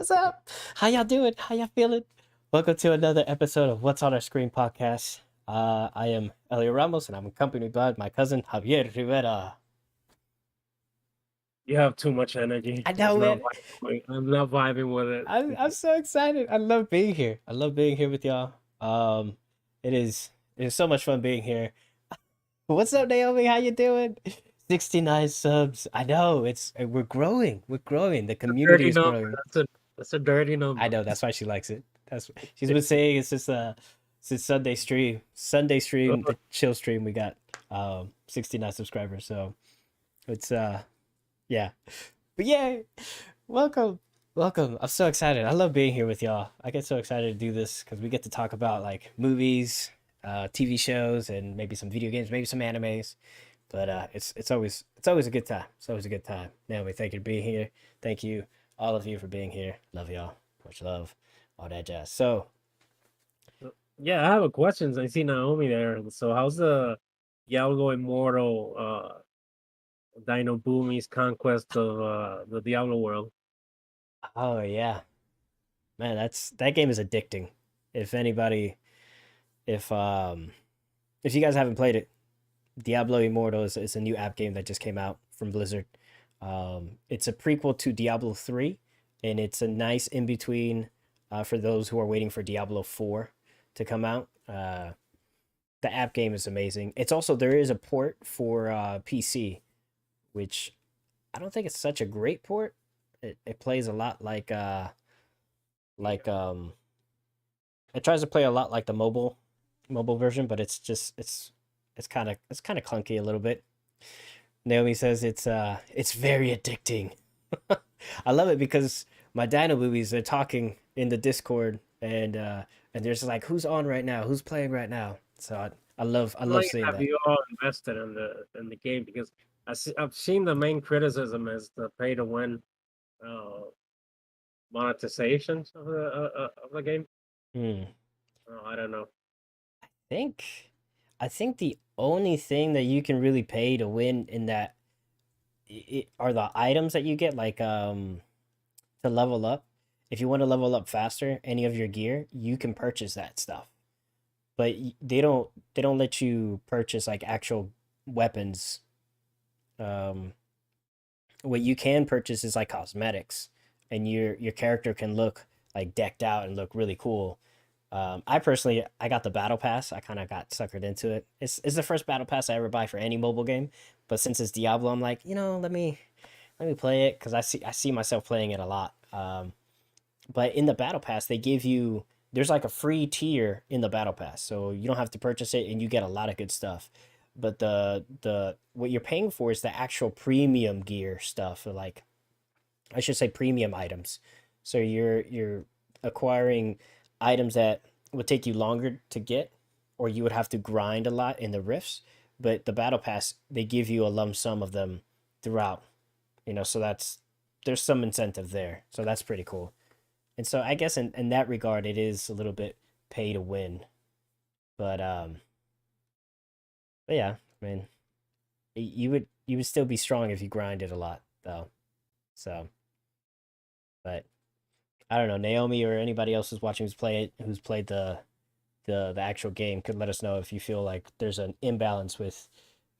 What's up? How y'all doing? How y'all feeling? Welcome to another episode of What's on Our Screen podcast. I am Elio Ramos, and I'm accompanied by my cousin Javier Rivera. You have too much energy. I know it. I'm not vibing with it. I'm so excited. I love being here. I love being here with y'all. It is so much fun being here. What's up, Naomi? How you doing? 69 subs. I know we're growing. We're growing. The community Dirty is number. growing. That's a dirty I number. know that's why she likes it. That's she's been saying it's just since Sunday stream, the chill stream. We got 69 subscribers, so it's yeah, but yeah, welcome, welcome. I'm so excited. I love being here with y'all. I get so excited to do this because we get to talk about like movies, TV shows, and maybe some video games, maybe some animes. But it's always a good time. It's always a good time. Naomi, thank you for being here. Thank you all of you for being here. Love y'all. Much love. All that jazz. So Yeah, I have a question. I see Naomi there. So how's the Diablo Immortal Dino Boomy's conquest of the Diablo world? oh yeah. Man, that game is addicting. If anybody if if you guys haven't played it, Diablo Immortals is a new app game that just came out from Blizzard. It's a prequel to Diablo 3, and it's a nice in between for those who are waiting for Diablo 4 to come out. The app game is amazing. It's also, there is a port for PC, which I don't think it's such a great port. It plays a lot like it tries to play a lot like the mobile version, but it's kind of clunky a little bit. Naomi says it's very addicting. I love it because my Dino boobies are talking in the Discord, and there's like, who's on right now, who's playing right now. So I love Like, seeing have that. you all invested in the game? Because I've seen the main criticism as the pay to win uh, monetizations of the game. Hmm. I don't know. think I think the only thing that you can really pay to win in that are the items that you get, like to level up. If you want to level up faster, any of your gear, you can purchase that stuff. But they don't let you purchase like actual weapons. Um, what you can purchase is like cosmetics, and your character can look like decked out and look really cool. I personally, I got the battle pass. I kind of got suckered into it. It's the first battle pass I ever buy for any mobile game. But since it's Diablo, I'm like, let me play it because I see myself playing it a lot. But in the battle pass, they give you, there's like a free tier in the battle pass, so you don't have to purchase it, and you get a lot of good stuff. But the what you're paying for is the actual premium gear stuff, or like, I should say, premium items. So you're acquiring items that would take you longer to get, or you would have to grind a lot in the rifts. But the battle pass, they give you a lump sum of them throughout. So there's some incentive there. So that's pretty cool. And so I guess in that regard, it is a little bit pay to win. But but yeah, I mean, you would still be strong if you grinded a lot though. So, but I don't know, Naomi or anybody else who's watching who's played the actual game could let us know if you feel like there's an imbalance with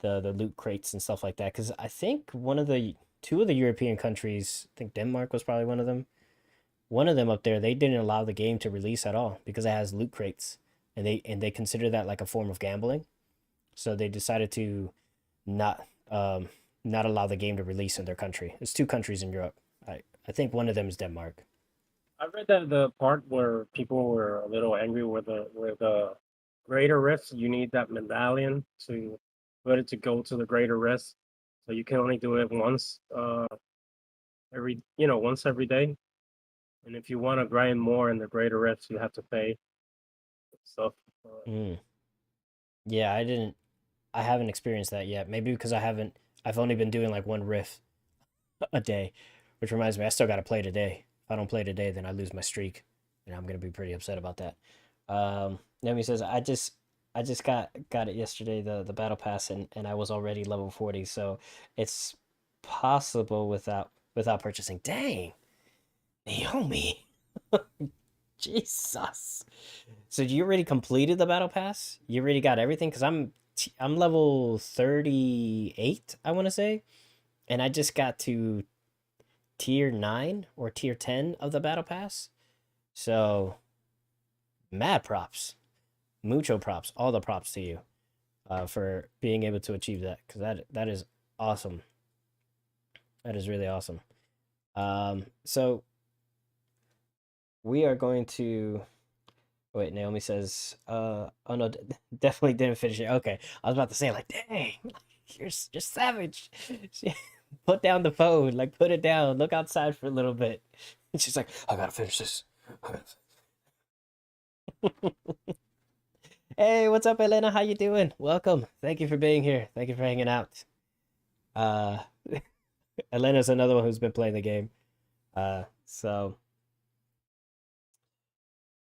the loot crates and stuff like that. Because I think two of the European countries, I think Denmark was probably one of them. One of them up there, they didn't allow the game to release at all because it has loot crates, and they consider that like a form of gambling. So they decided to not not allow the game to release in their country. There's two countries in Europe. I think one of them is Denmark. I read that the part where people were a little angry with the greater rifts, you need that medallion to for it to go to the greater risk. So you can only do it once once every day. And if you want to grind more in the greater rifts, you have to pay stuff. Mm. Yeah, I haven't experienced that yet. Maybe because I've only been doing like one riff a day, which reminds me, I still got to play today. If I don't play today, then I lose my streak, and I'm gonna be pretty upset about that. Nemi says, I just got it yesterday, the battle pass, and I was already level 40, so it's possible without purchasing. Dang, Naomi. Jesus. So you already completed the battle pass? You already got everything? Because I'm level 38, I want to say, and I just got to tier 9 or tier 10 of the battle pass. So mad props, mucho props, all the props to you for being able to achieve that, because that is awesome. That is really awesome. So we are going to wait. Naomi says, oh no, definitely didn't finish it. Okay, I was about to say like, dang, you're savage. Put down the phone, like put it down. Look outside for a little bit. And she's like, I gotta finish this. Hey, what's up, Elena? How you doing? Welcome. Thank you for being here. Thank you for hanging out. Uh, Elena's another one who's been playing the game. So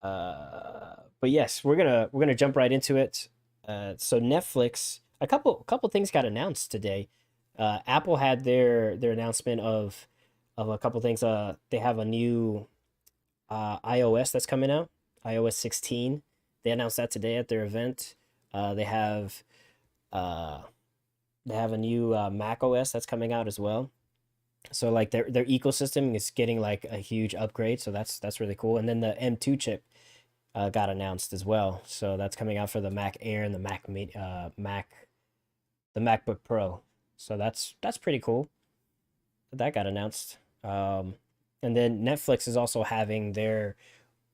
but yes, we're gonna jump right into it. So Netflix, a couple things got announced today. Apple had their announcement of a couple things. They have a new iOS that's coming out, iOS 16. They announced that today at their event. They have uh, they have a new Mac OS that's coming out as well. So like their ecosystem is getting like a huge upgrade. So that's really cool. And then the M2 chip got announced as well. So that's coming out for the Mac Air and the the MacBook Pro. So that's pretty cool. That got announced. And then Netflix is also having their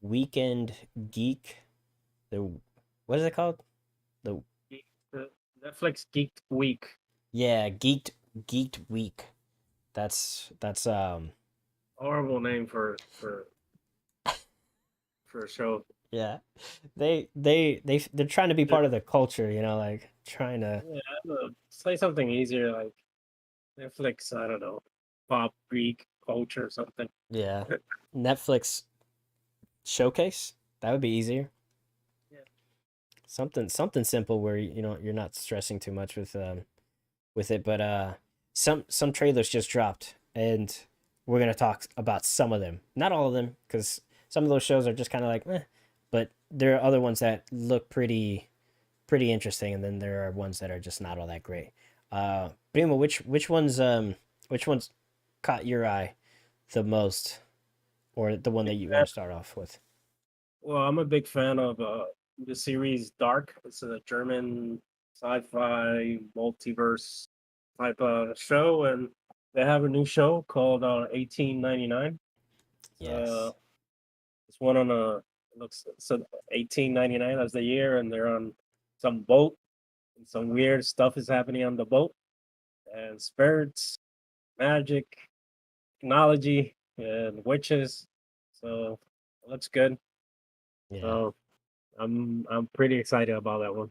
weekend geek. The what is it called? The The Netflix Geek Week. yeah, geeked week. That's Horrible name for a show. yeah. They're trying to be part of the culture, like trying to Yeah, I don't know. Say something easier like Netflix. I don't know, pop Greek culture or something. yeah. Netflix showcase. That would be easier. Yeah, Something simple where you're not stressing too much with it. But some trailers just dropped, and we're gonna talk about some of them, not all of them, because some of those shows are just kind of like, but there are other ones that look pretty interesting, and then there are ones that are just not all that great. Primo, which ones caught your eye the most, or the one that you want to start off with? well, I'm a big fan of the series Dark. It's a German sci-fi multiverse type of show, and they have a new show called 1899. Uh, Yes. it's one on a it looks so 1899 as the year, and they're on some boat, and some weird stuff is happening on the boat, and spirits, magic, technology, and witches. So it looks good. Yeah. So I'm pretty excited about that one.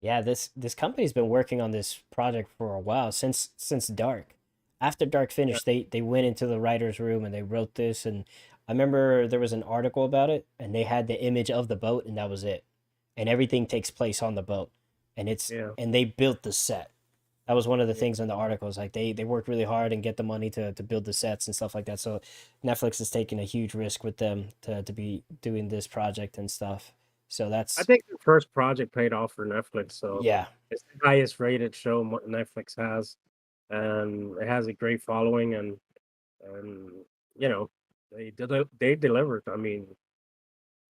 Yeah, this company's been working on this project for a while, since Dark. After Dark Yeah, finished, they went into the writer's room and they wrote this, and I remember there was an article about it, and they had the image of the boat, and that was it. And everything takes place on the boat. yeah, And they built the set. That was one of the yeah. things in the article. Is like they worked really hard and get the money to build the sets and stuff like that. So Netflix is taking a huge risk with them to be doing this project and stuff. So I that's think the first project paid off for Netflix, so yeah, it's the highest rated show Netflix has, and it has a great following, and you know they delivered. I mean,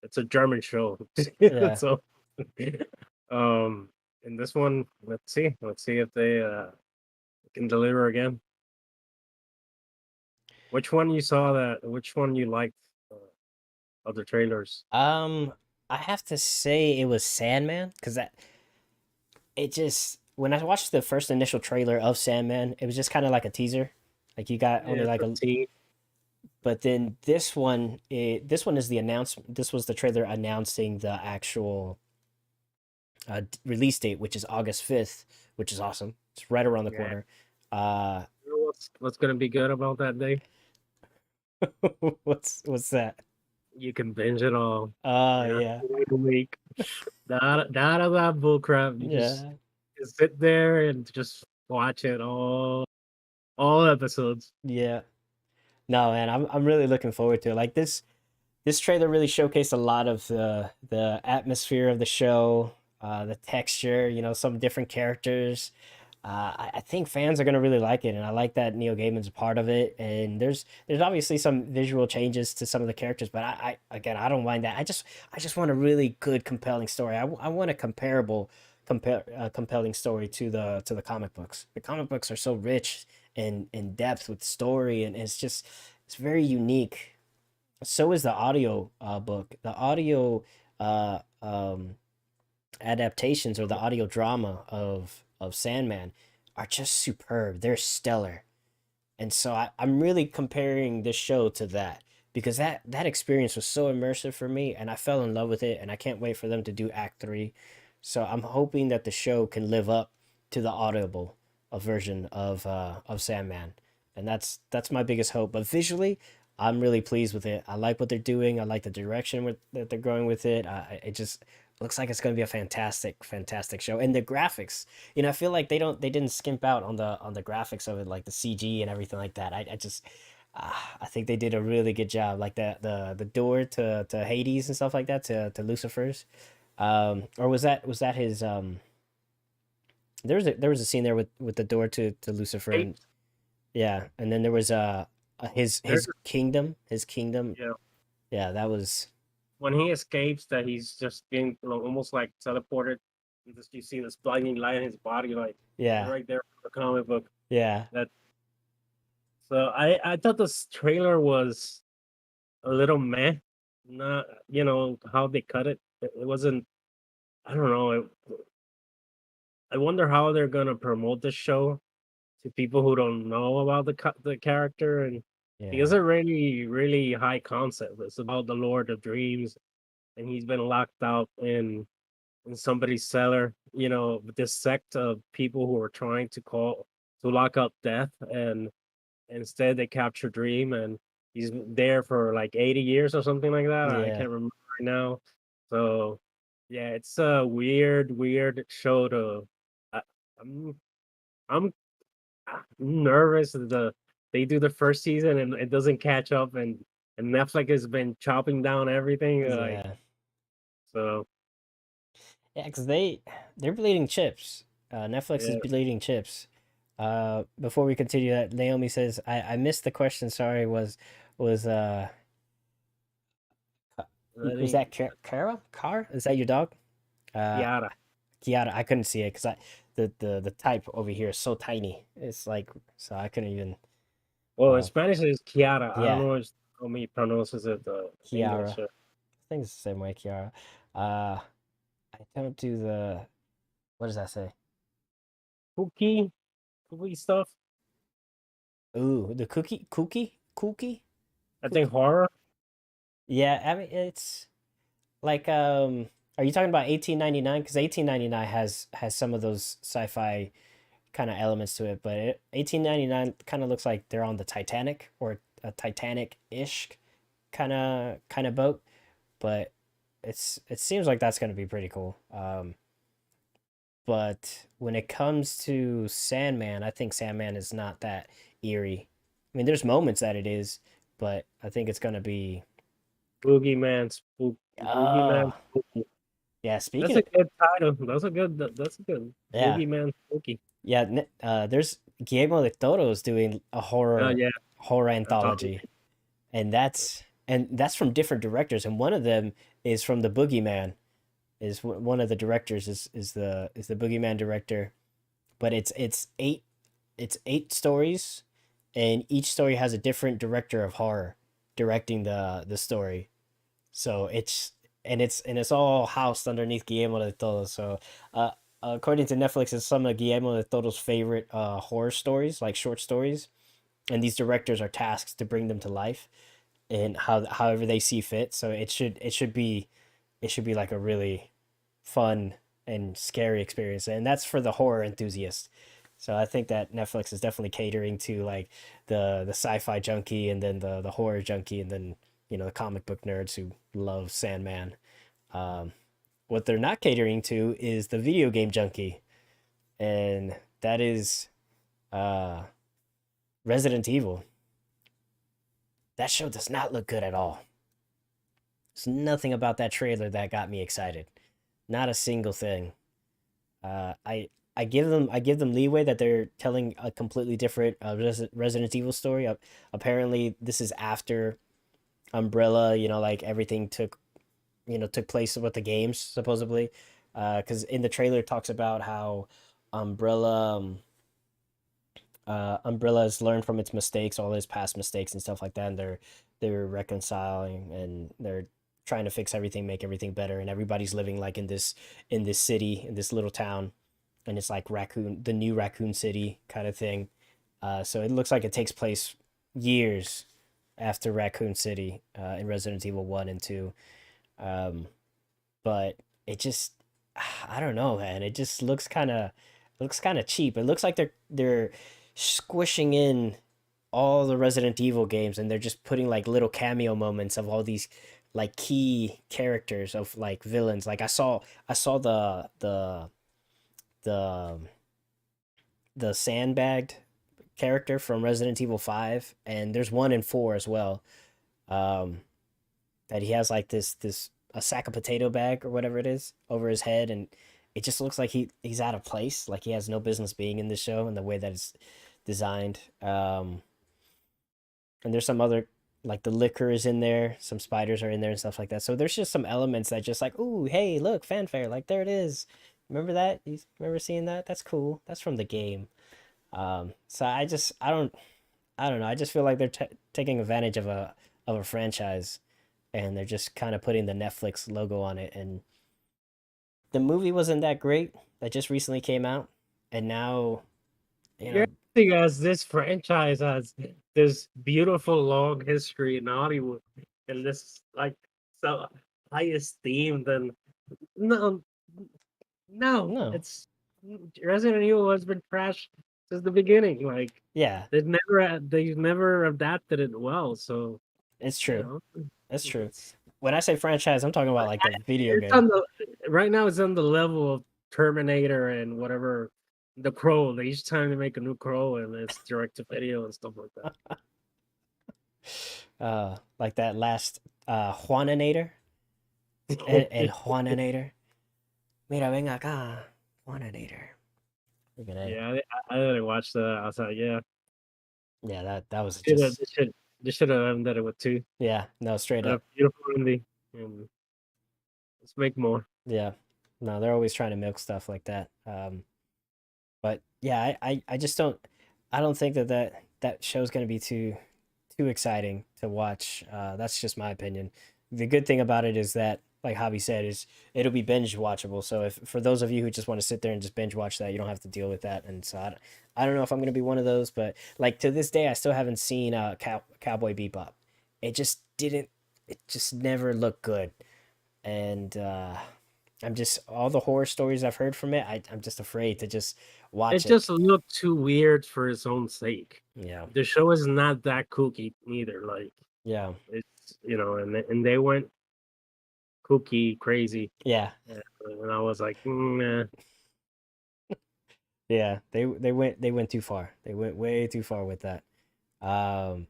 it's a German show, yeah. so um, in this one, let's see if they can deliver again. Which one you saw that? Which one you liked of the trailers? Um, I have to say it was Sandman, because that it just when I watched the first initial trailer of Sandman, it was just kind of like a teaser. Like you got only Yeah, like the a, team. but then this one is the announcement. This was the trailer announcing the actual release date, which is August 5th, which is awesome. It's right around the Yeah. corner. Uh, You know what's gonna be good about that day? what's that? You can binge it all. Yeah, Yeah, wait a week. None of that bull crap. You yeah, just sit there and just watch it all episodes. yeah. No, man, I'm really looking forward to it. Like this trailer really showcased a lot of the atmosphere of the show, the texture, some different characters. I think fans are gonna really like it, and I like that Neil Gaiman's a part of it. And there's obviously some visual changes to some of the characters, but I again I don't mind that. I just want a really good, compelling story. I want a compelling story to the comic books. The comic books are so rich and in depth with story, and it's very unique. So is the audio book. The audio uh, um, adaptations or the audio drama of Sandman are just superb. They're stellar. And so I'm really comparing this show to that because that experience was so immersive for me and I fell in love with it and I can't wait for them to do Act 3. So I'm hoping that the show can live up to the audible version of Sandman. And that's my biggest hope. But visually, I'm really pleased with it. I like what they're doing. I like the direction that they're going with it. It just looks like it's going to be a fantastic show. And the graphics, I feel like they didn't skimp out on the graphics of it, like the CG and everything like that. I think they did a really good job, like the door to Hades and stuff like that, to Lucifer's. Or was that his there was a scene there with the door to Lucifer, and Apes, yeah, and then there was his there's his kingdom, you know, yeah, that was, when he escapes, that he's just being almost like teleported. And just you see this blinding light in his body, like yeah, right there in the comic book. yeah, That so I thought this trailer was a little meh. Not how they cut it. It wasn't. I don't know. I wonder how they're gonna promote this show to people who don't know about the character, and because yeah, it's a really high concept. It's about the Lord of Dreams, and he's been locked out in somebody's cellar. With this sect of people who are trying to lock up death, and instead they capture Dream, and he's there for like 80 years or something like that. I yeah, can't remember right now. So yeah, it's a weird show to. I, I'm I'm nervous that they do the first season and it doesn't catch up, and Netflix has been chopping down everything, like, yeah. so Yeah, because they're bleeding chips. Netflix is yeah. bleeding chips. Before we continue, that Naomi says, I missed the question. Sorry, was I was think that Kara? Car? Is that your dog? Uh, Kiara. Kiara. I couldn't see it because the type over here is so tiny. It's like, so I couldn't even. Well, in Uh, Spanish it's Kiara. I don't yeah, know how me pronounces it in Kiara. English. I think it's the same way, Kiara. Uh, I don't do the. What does that say? Cookie, cookie stuff. Ooh, the cookie, I think cookie. horror. Yeah, I mean it's like are you talking about 1899? Because 1899 has some of those sci-fi kind of elements to it, but 1899 kind of looks like they're on the Titanic or a Titanic-ish kind of boat, but it seems like that's gonna be pretty cool. But when it comes to Sandman, I think Sandman is not that eerie. I mean, there's moments that it is, but I think it's gonna be. Boogeyman, Boogeyman, Oh, spooky. yeah. That's Speaking a of, good title. That's a good yeah, Boogeyman, spooky. yeah. There's Guillermo del Toro is doing a Oh horror yeah, horror I thought anthology, and that's from different directors, and one of them is from the Boogeyman. One of the directors is the Boogeyman director, but it's eight stories, and each story has a different director of horror directing the story. So it's all housed underneath Guillermo del Toro. So, uh, according to Netflix, it's some of Guillermo del Toro's favorite horror stories, like short stories, and these directors are tasked to bring them to life and however they see fit. So it should be like a really fun and scary experience, and that's for the horror enthusiast. So I think that Netflix is definitely catering to like the sci-fi junkie, and then the horror junkie, and then the comic book nerds who love Sandman. Um, what they're not catering to is the video game junkie, and that is uh, Resident Evil. That show does not look good at all. There's nothing about that trailer that got me excited. Not a single thing. I give them leeway that they're telling a completely different Resident Evil story. Apparently, this is after Umbrella. Like everything took place with the games supposedly. Because in the trailer it talks about how Umbrella Umbrella has learned from its mistakes, all his past mistakes and stuff like that, and they're reconciling and they're trying to fix everything, make everything better, and everybody's living like in this city, in this little town, and it's like the new Raccoon City kind of thing. So it looks like it takes place years after Raccoon City in Resident Evil 1 and 2. Um, but it just I don't know, man. It just looks kind of cheap. It looks like they're squishing in all the Resident Evil games and they're just putting like little cameo moments of all these like key characters of like villains. Like I saw the the sandbagged character from Resident Evil 5 and there's one in 4 as well. Um that he has like this a sack of potato bag or whatever it is over his head and it just looks like he's out of place, like he has no business being in the show and the way that it's designed. And there's some other like the liquor is in there, some spiders are in there and stuff like that. So there's just some elements that just like, ooh, hey, look, fanfare, like there it is. Remember that? You remember seeing that? That's cool. That's from the game. So I don't know. I just feel like they're taking advantage of a franchise and they're just kind of putting the Netflix logo on it. And the movie wasn't that great that just recently came out, and now you Yeah, know as this franchise has this beautiful long history in Hollywood, and this like so high esteemed, and no, no, no, it's Resident Evil has been trashed since the beginning. Like yeah, they've never adapted it well. So it's you true. know, It's true. it's When I say franchise, I'm talking about like the video it's game. on the right now. It's on the level of Terminator and whatever the Crow. They each time they make a new Crow and it's direct to video and stuff like that. Like that last Juaninator, el Juaninator. Mira, ven acá, Juaninator. Freaking A. Yeah, I didn't watch that. I was like, yeah, Yeah, that was should have, just they should have done it with two. yeah, no, straight A up. beautiful indie, and let's make more. Yeah. No, they're always trying to milk stuff like that. But yeah, I just I don't think that show's gonna be too exciting to watch. That's just my opinion. The good thing about it is that, like Javi said, is it'll be binge watchable. So if for those of you who just want to sit there and just binge watch that, you don't have to deal with that. And so I don't know if I'm gonna be one of those, but like to this day, I still haven't seen Cowboy Bebop. It just didn't. It just never looked good, and I'm just all the horror stories I've heard from it. I'm just afraid to just watch It it. just looked too weird for its own sake. Yeah, The show is not that kooky either. Like yeah, it's and they went kooky crazy, yeah, and I was like, nah. yeah. They went too far. They went way too far with that. Um,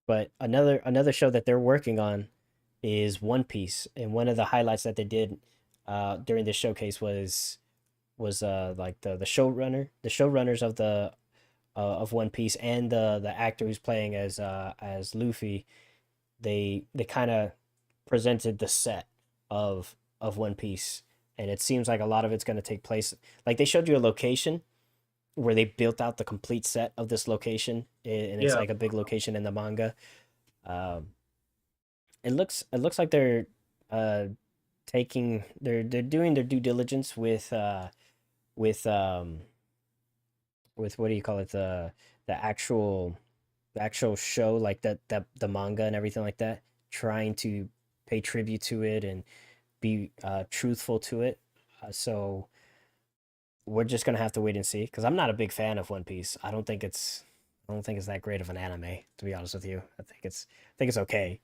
but another show that they're working on is One Piece, and one of the highlights that they did during this showcase was like the showrunners of One Piece and the actor who's playing as Luffy. They kind of presented the set of One Piece, and it seems like a lot of it's going to take place. Like they showed you a location where they built out the complete set of this location, and it's Yeah, like a big location in the manga. Um, it looks like uh they're doing their due diligence with with what do you call it, the actual show, like that the manga and everything like that, trying to pay tribute to it and be truthful to it. So we're just gonna have to wait and see because I'm not a big fan of One Piece. I don't think it's that great of an anime, to be honest with you. I think it's okay.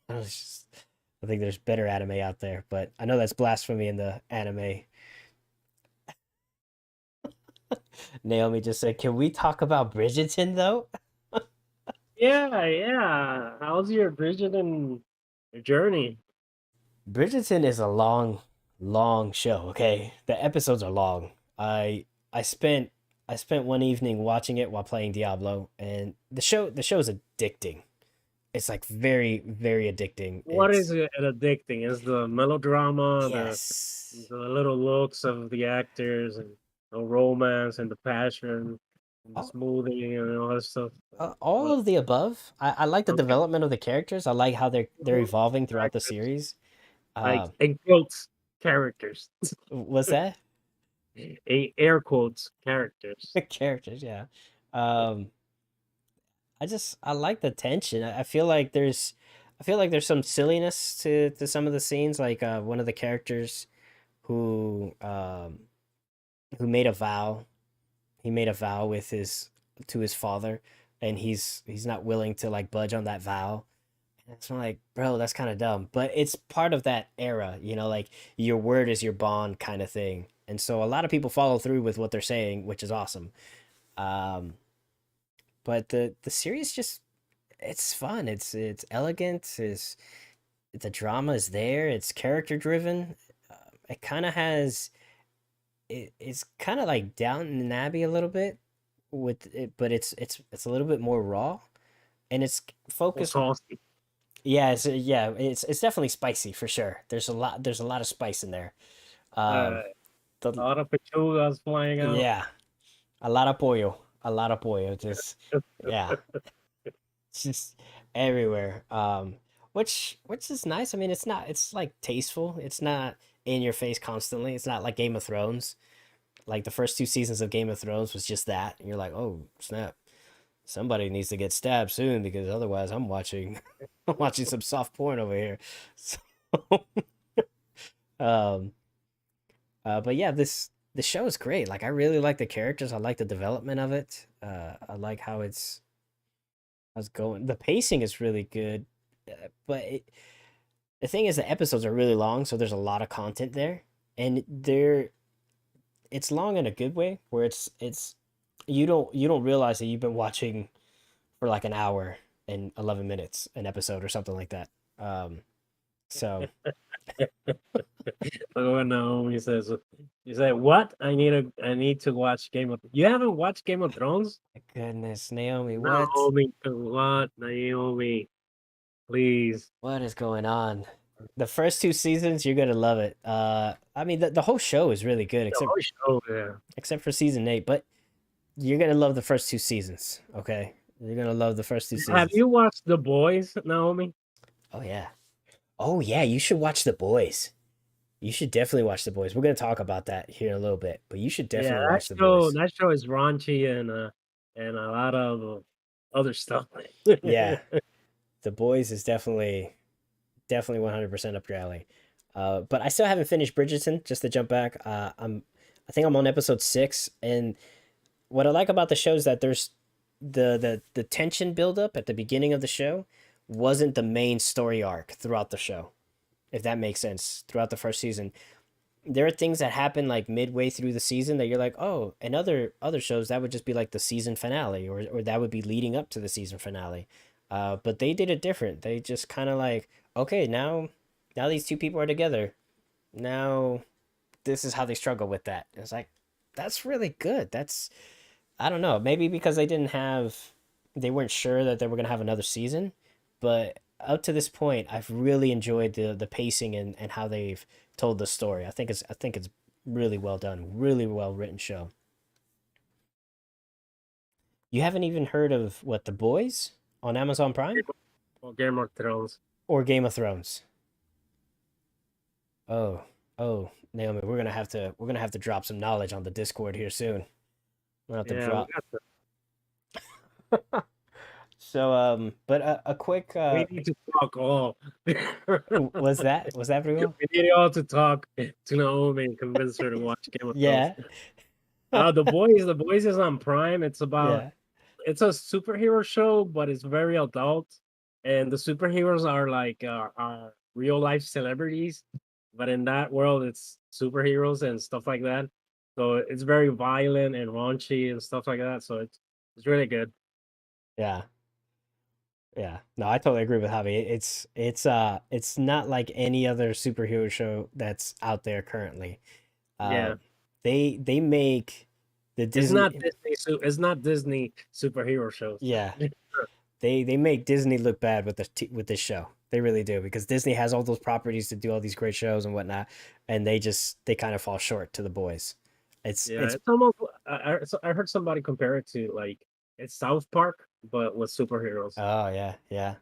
It's just, I think there's better anime out there, but I know that's blasphemy in the anime. Naomi just said, "Can we talk about Bridgerton though?" Yeah, yeah. How's your Bridgerton journey? Bridgerton is a long, long show. Okay, the episodes are long. I spent I spent one evening watching it while playing Diablo, and the show is addicting. It's like very, very addicting. What is It's it addicting? Is the melodrama, yes. the little looks of the actors, and the romance and the passion and the All, smoothing and all that stuff? all What? of the above. I like the Okay. development of the characters. I like how they're Mhm. evolving throughout the Characters, series. like Um, in quotes, characters, what's that? air quotes, characters. Characters, yeah. Um, I like the tension. I feel like there's some silliness to some of the scenes. Like one of the characters who um who made a vow. He made a vow with his to his father, and he's not willing to like budge on that vow. And it's like, bro, that's kind of dumb. But it's part of that era, like your word is your bond kind of thing. And so a lot of people follow through with what they're saying, which is awesome. Um, but the series just it's fun. It's elegant. Is The drama is there. It's character driven. It kind of has it's kind of like Downton Abbey a little bit with it, but it's a little bit more raw, and it's Well, focused. saucy. Yeah, it's definitely spicy for sure. There's a lot of spice in there. Uh, a The lot of pechugas flying out. Yeah, a lot of pollo, a lot of pollo. Just yeah, it's just everywhere. Which is nice. I mean, it's like tasteful. It's not in your face constantly. It's not like Game of Thrones. Like the first two seasons of Game of Thrones was just that. And you're like, oh snap, somebody needs to get stabbed soon because otherwise I'm watching I'm watching some soft porn over here. So, um, but yeah, the show is great. Like I really like the characters. I like the development of it. I like how it's going. The pacing is really good, but the thing is, the episodes are really long, so there's a lot of content there, and it's long in a good way, where it's you don't realize that you've been watching for like an hour and 11 minutes an episode or something like that. So Oh no, he says, "You say what? I need to watch Game of. You haven't watched Game of Thrones? my goodness, Naomi, what Naomi, what? Naomi, please. what is going on? The first two seasons, you're gonna love it. I mean, the whole show is really good, The whole show, yeah. except for season 8, but you're gonna love the first two seasons. Okay, you're gonna love the first two Have seasons. you watched The Boys, Naomi? Oh yeah, oh yeah, you should watch The Boys. You should definitely watch The Boys. We're gonna talk about that here in a little bit, but you should Yeah, definitely watch The Boys. that show is raunchy and a lot of other stuff. Yeah, The Boys is definitely 100% up your alley. But I still haven't finished Bridgerton. Just to jump back, I think I'm on episode 6, and what I like about the show is that there's the tension buildup at the beginning of the show wasn't the main story arc throughout the show, if that makes sense. Throughout the first season, there are things that happen like midway through the season that you're like, oh, and other shows that would just be like the season finale, or that would be leading up to the season finale. But they did it different. They just kind of like, okay, now these two people are together. Now this is how they struggle with that. It's like that's really good. That's I don't know, maybe because they weren't sure that they were gonna have another season, but up to this point, I've really enjoyed the pacing and how they've told the story. I think it's really well done, really well written show. You haven't even heard of what The Boys on Amazon Prime Or Game of Thrones. or Game of Thrones? Oh, Naomi, we're gonna have to drop some knowledge on the Discord here soon. We're gonna have to Yeah, we drop. got the So but a quick we need to talk all. We was that pretty well? need all to talk to Naomi and convince her to watch Game of Thrones. Yeah. The Boys is on Prime. Yeah. It's a superhero show, but it's very adult, and the superheroes are like are real life celebrities, but in that world, it's superheroes and stuff like that. So it's very violent and raunchy and stuff like that. So it's really good. Yeah. Yeah. No, I totally agree with Javi. It's not like any other superhero show that's out there currently. Yeah, Um, they make the it's not Disney. Disney. It's not Disney superhero shows. Yeah, they make Disney look bad with with this show. They really do because Disney has all those properties to do all these great shows and whatnot, and they kind of fall short to the boys. Yeah, It's it's almost. I heard somebody compare it to like it's South Park, but with superheroes. oh yeah, yeah.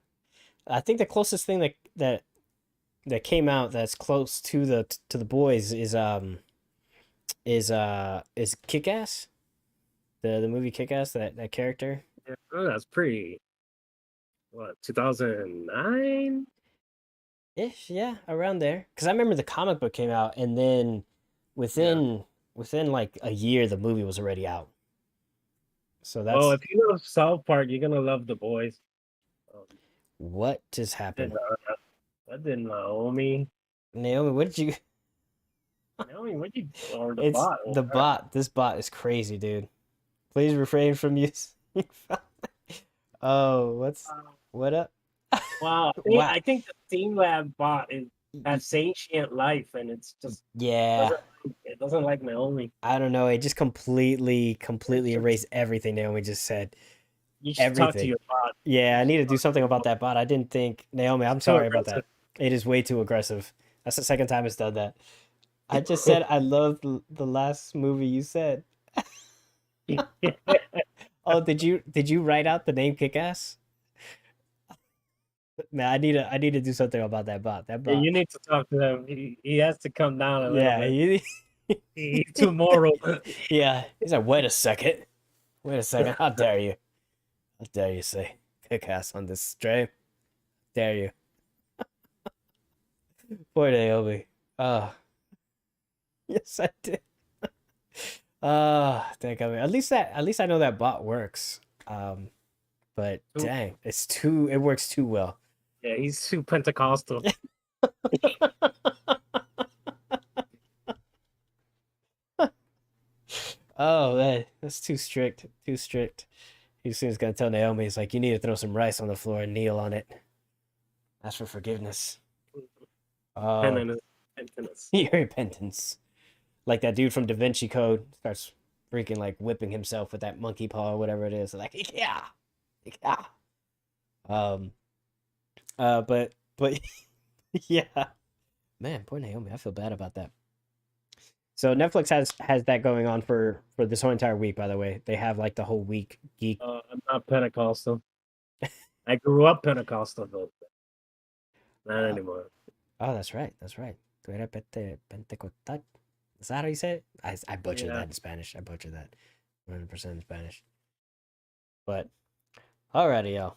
I think the closest thing that came out that's close to the boys is Kick Ass, the movie Kick Ass, that character. Yeah, oh, that's pretty. What 2009? Ish, yeah, around there. Because I remember the comic book came out, and then Yeah. within within like a year, the movie was already out. So Well, that's if you love South Park, you're gonna love The Boys. Um, what just did happened. that did Naomi? Naomi, what did you? Naomi, what you or the It's bot? the bot. This bot is crazy, dude. Please refrain from using. Oh, what up? Wow, Wow. I think the Team Lab bot is has sentient life, and it's just Yeah, doesn't it doesn't like Naomi. I don't know. It just It's completely just erased everything Naomi just said. you should talk to Everything. your bot. Yeah, You I need should to do talk to something your about bot. that bot. I didn't think Naomi. It's I'm too sorry about aggressive. that. It is way too aggressive. That's the second time it's done that. I just said I love the last movie you said. Oh, did you write out the name Kick-Ass? Man, I need to do something about that bot. That Yeah, bot. you need to talk to him. He has to come down a little Yeah, bit. He's too moral. yeah. He's like, wait a second. Wait a second. How dare you? How dare you say Kick-Ass on this stream? Dare you? Poor Naomi. Oh, yes, I did. Thank God. At least I know that bot works. But dang, it works too well. Yeah, he's too Pentecostal. Oh man, that's too strict. Too strict. He soon's gonna tell Naomi, he's like, you need to throw some rice on the floor and kneel on it. Ask for forgiveness. Oh, Penance. Penance. your repentance. Like that dude from Da Vinci Code starts freaking like whipping himself with that monkey paw or whatever it is. Like, yeah, yeah. Um, but yeah, man, poor Naomi. I feel bad about that. So Netflix has that going on for this whole entire week. By the way, they have like the whole week geek. I'm not Pentecostal. I grew up Pentecostal, but not Uh, anymore. oh, that's right. That's right. Tú eres pentecostal. Is that how you say it? I butchered Yeah. that in Spanish. I butchered that 100% in Spanish. But alrighty, yo,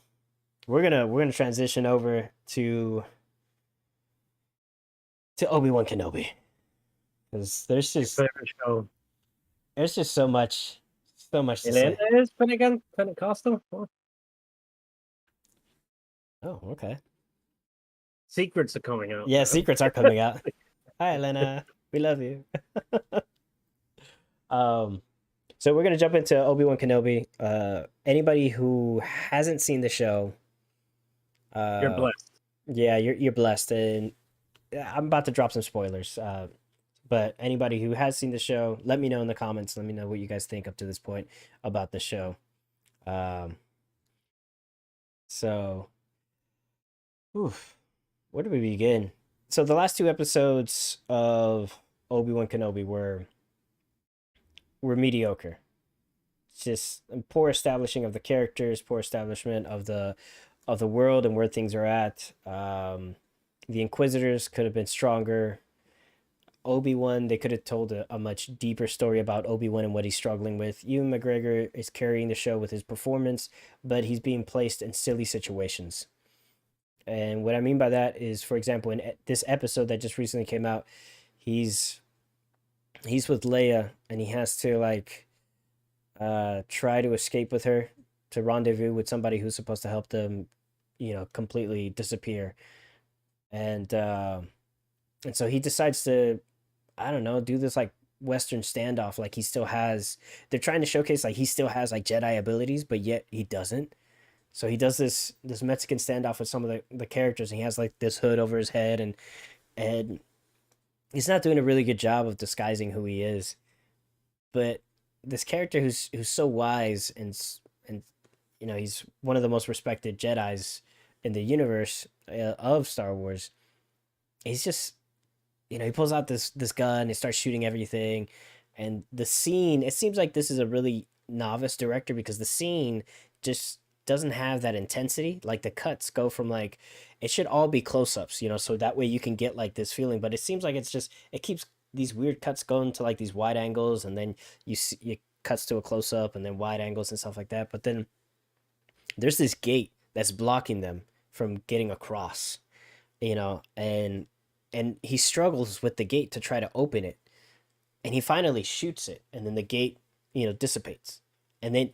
we're gonna transition over to Obi-Wan Kenobi because My favorite show. there's just so much to Elena say. is Pentecostal? Oh, Oh, okay. secrets are coming out. Yeah, secrets are coming out. Hi, Elena. We love you. Um, so we're gonna jump into Obi-Wan Kenobi. Anybody who hasn't seen the show, You're uh, blessed. yeah, you're blessed, and I'm about to drop some spoilers. But anybody who has seen the show, let me know in the comments. Let me know what you guys think up to this point about the show. Um, so, oof, where do we begin? So the last two episodes of Obi-Wan Kenobi were mediocre. It's just poor establishing of the characters, poor establishment of the world and where things are at. The Inquisitors could have been stronger. Obi-Wan, they could have told a much deeper story about Obi-Wan and what he's struggling with. Ewan McGregor is carrying the show with his performance, but he's being placed in silly situations. And what I mean by that is, for example, in this episode that just recently came out, he's he's with Leia and he has to like try to escape with her to rendezvous with somebody who's supposed to help them, completely disappear. And and so he decides to, I don't know, do this like Western standoff. Like he still has, they're trying to showcase like he still has like Jedi abilities, but yet he doesn't. So he does this Mexican standoff with some of the characters, and he has like this hood over his head, and he's not doing a really good job of disguising who he is. But this character who's so wise and he's one of the most respected Jedi's in the universe of Star Wars. He's just he pulls out this gun, he starts shooting everything, and the scene. It seems like this is a really novice director because the scene just doesn't have that intensity. Like the cuts go from like it should all be close ups, so that way you can get like this feeling. But it seems like it keeps these weird cuts going to like these wide angles, and then you see it cuts to a close up, and then wide angles and stuff like that. But then there's this gate that's blocking them from getting across, and he struggles with the gate to try to open it, and he finally shoots it, and then the gate dissipates, and then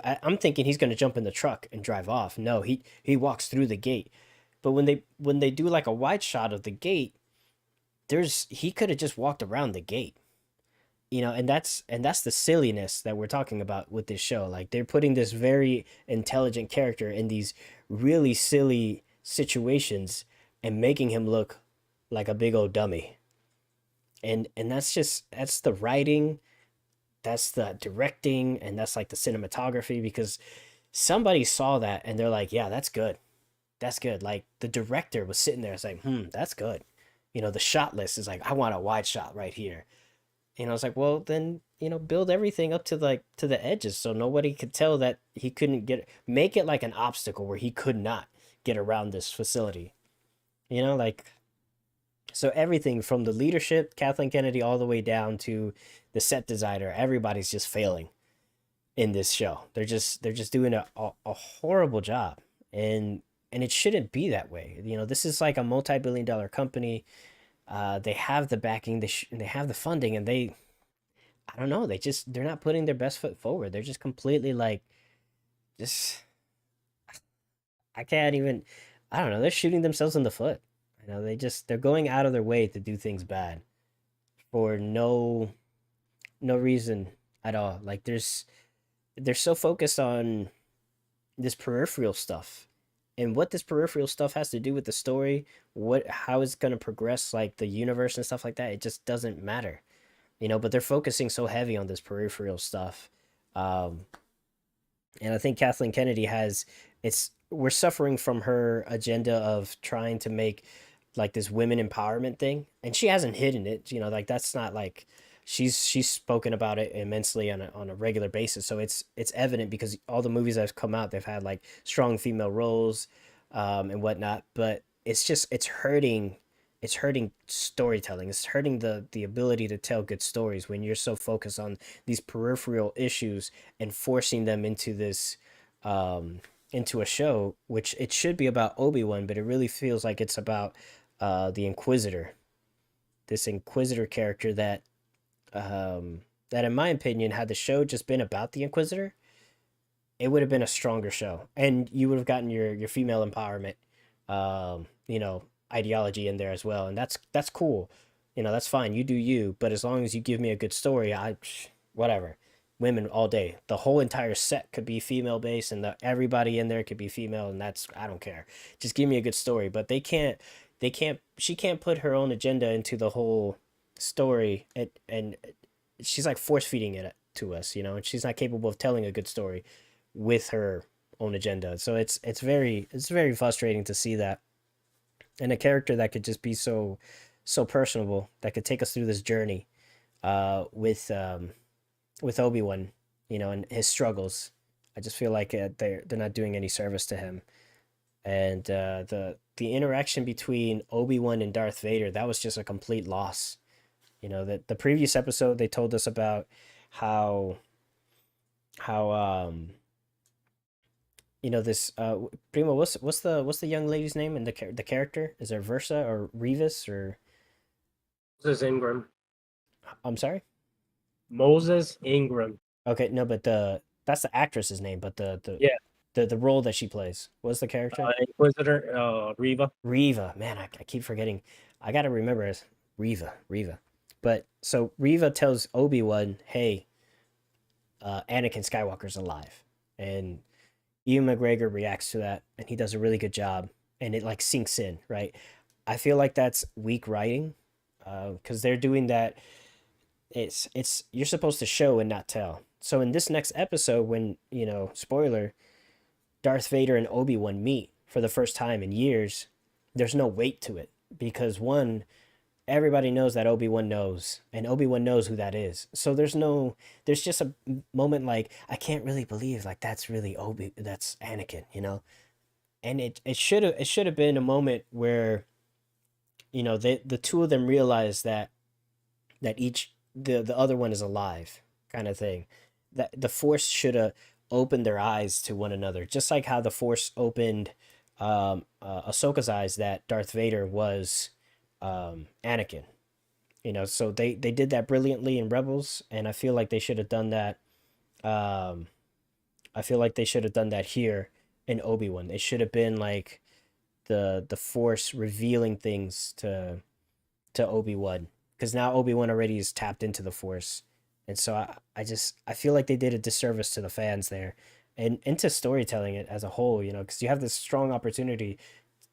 I'm thinking he's going to jump in the truck and drive off. No, he walks through the gate. But when they do like a wide shot of the gate, there's he could have just walked around the gate, and that's the silliness that we're talking about with this show. Like they're putting this very intelligent character in these really silly situations and making him look like a big old dummy. And that's the writing, that's the directing, and that's like the cinematography, because somebody saw that and they're like, yeah, that's good. That's good. Like the director was sitting there saying, that's good. The shot list is like, I want a wide shot right here. I was like, well, then, build everything up to like to the edges so nobody could tell that he couldn't make it like an obstacle where he could not get around this facility. Like so everything from the leadership, Kathleen Kennedy, all the way down to the set designer, everybody's just failing in this show. They're just doing a horrible job. And it shouldn't be that way. This is like a multi-billion-dollar company. They have the backing, they have the funding, and I don't know, they're not putting their best foot forward. They're just completely like, just I can't even, I don't know, they're shooting themselves in the foot. They're going out of their way to do things bad for no reason at all. Like they're so focused on this peripheral stuff, and what this peripheral stuff has to do with the story, how it's going to progress, like the universe and stuff like that, it just doesn't matter. But they're focusing so heavy on this peripheral stuff. um and I think Kathleen Kennedy has it's we're suffering from her agenda of trying to make like this women empowerment thing, and she hasn't hidden it. Like that's not like she's spoken about it immensely on a regular basis. So it's evident because all the movies that have come out, they've had like strong female roles, and whatnot. But it's hurting storytelling. It's hurting the ability to tell good stories when you're so focused on these peripheral issues and forcing them into this into a show, which it should be about Obi-Wan, but it really feels like it's about the Inquisitor. This Inquisitor character that in my opinion, had the show just been about the Inquisitor, it would have been a stronger show, and you would have gotten your female empowerment, um, you know, ideology in there as well, and that's cool. That's fine. You do you, but as long as you give me a good story, whatever. Women all day. The whole entire set could be female based, and everybody in there could be female, and that's I don't care. Just give me a good story. But they can't. They can't. She can't put her own agenda into the whole story, and she's like force feeding it to us, and she's not capable of telling a good story with her own agenda. So it's very frustrating to see that, and a character that could just be so personable, that could take us through this journey, with Obi-Wan, and his struggles. I just feel like they're not doing any service to him. And the interaction between Obi-Wan and Darth Vader, that was just a complete loss. That the previous episode they told us about how how this Primo, what's the young lady's name, and the character, is there Versa or Revis or Moses Ingram. I'm sorry. Moses Ingram. Okay, no, but that's the actress's name, but Yeah. the role that she plays, what's the character? Inquisitor, Riva. Riva. Man, I keep forgetting. I gotta remember it. Riva. But so Riva tells Obi-Wan, hey, Anakin Skywalker's alive. And Ewan McGregor reacts to that, and he does a really good job, and it like sinks in, right? I feel like that's weak writing, because they're doing that. It's you're supposed to show and not tell. So in this next episode, when spoiler, Darth Vader and Obi-Wan meet for the first time in years, there's no weight to it because one, everybody knows that Obi-Wan knows, and Obi-Wan knows who that is. So there's just a moment like I can't really believe like that's Anakin, And it should have been a moment where the two of them realize that each the other one is alive, kind of thing. That the Force should have opened their eyes to one another, just like how the Force opened Ahsoka's eyes that Darth Vader was Anakin. So they did that brilliantly in Rebels, and I feel like they should have done that. Um, I feel like they should have done that here in Obi-Wan. It should have been like the Force revealing things to Obi-Wan, because now Obi-Wan already is tapped into the Force. And so I feel like they did a disservice to the fans there and into storytelling it as a whole, because you have this strong opportunity.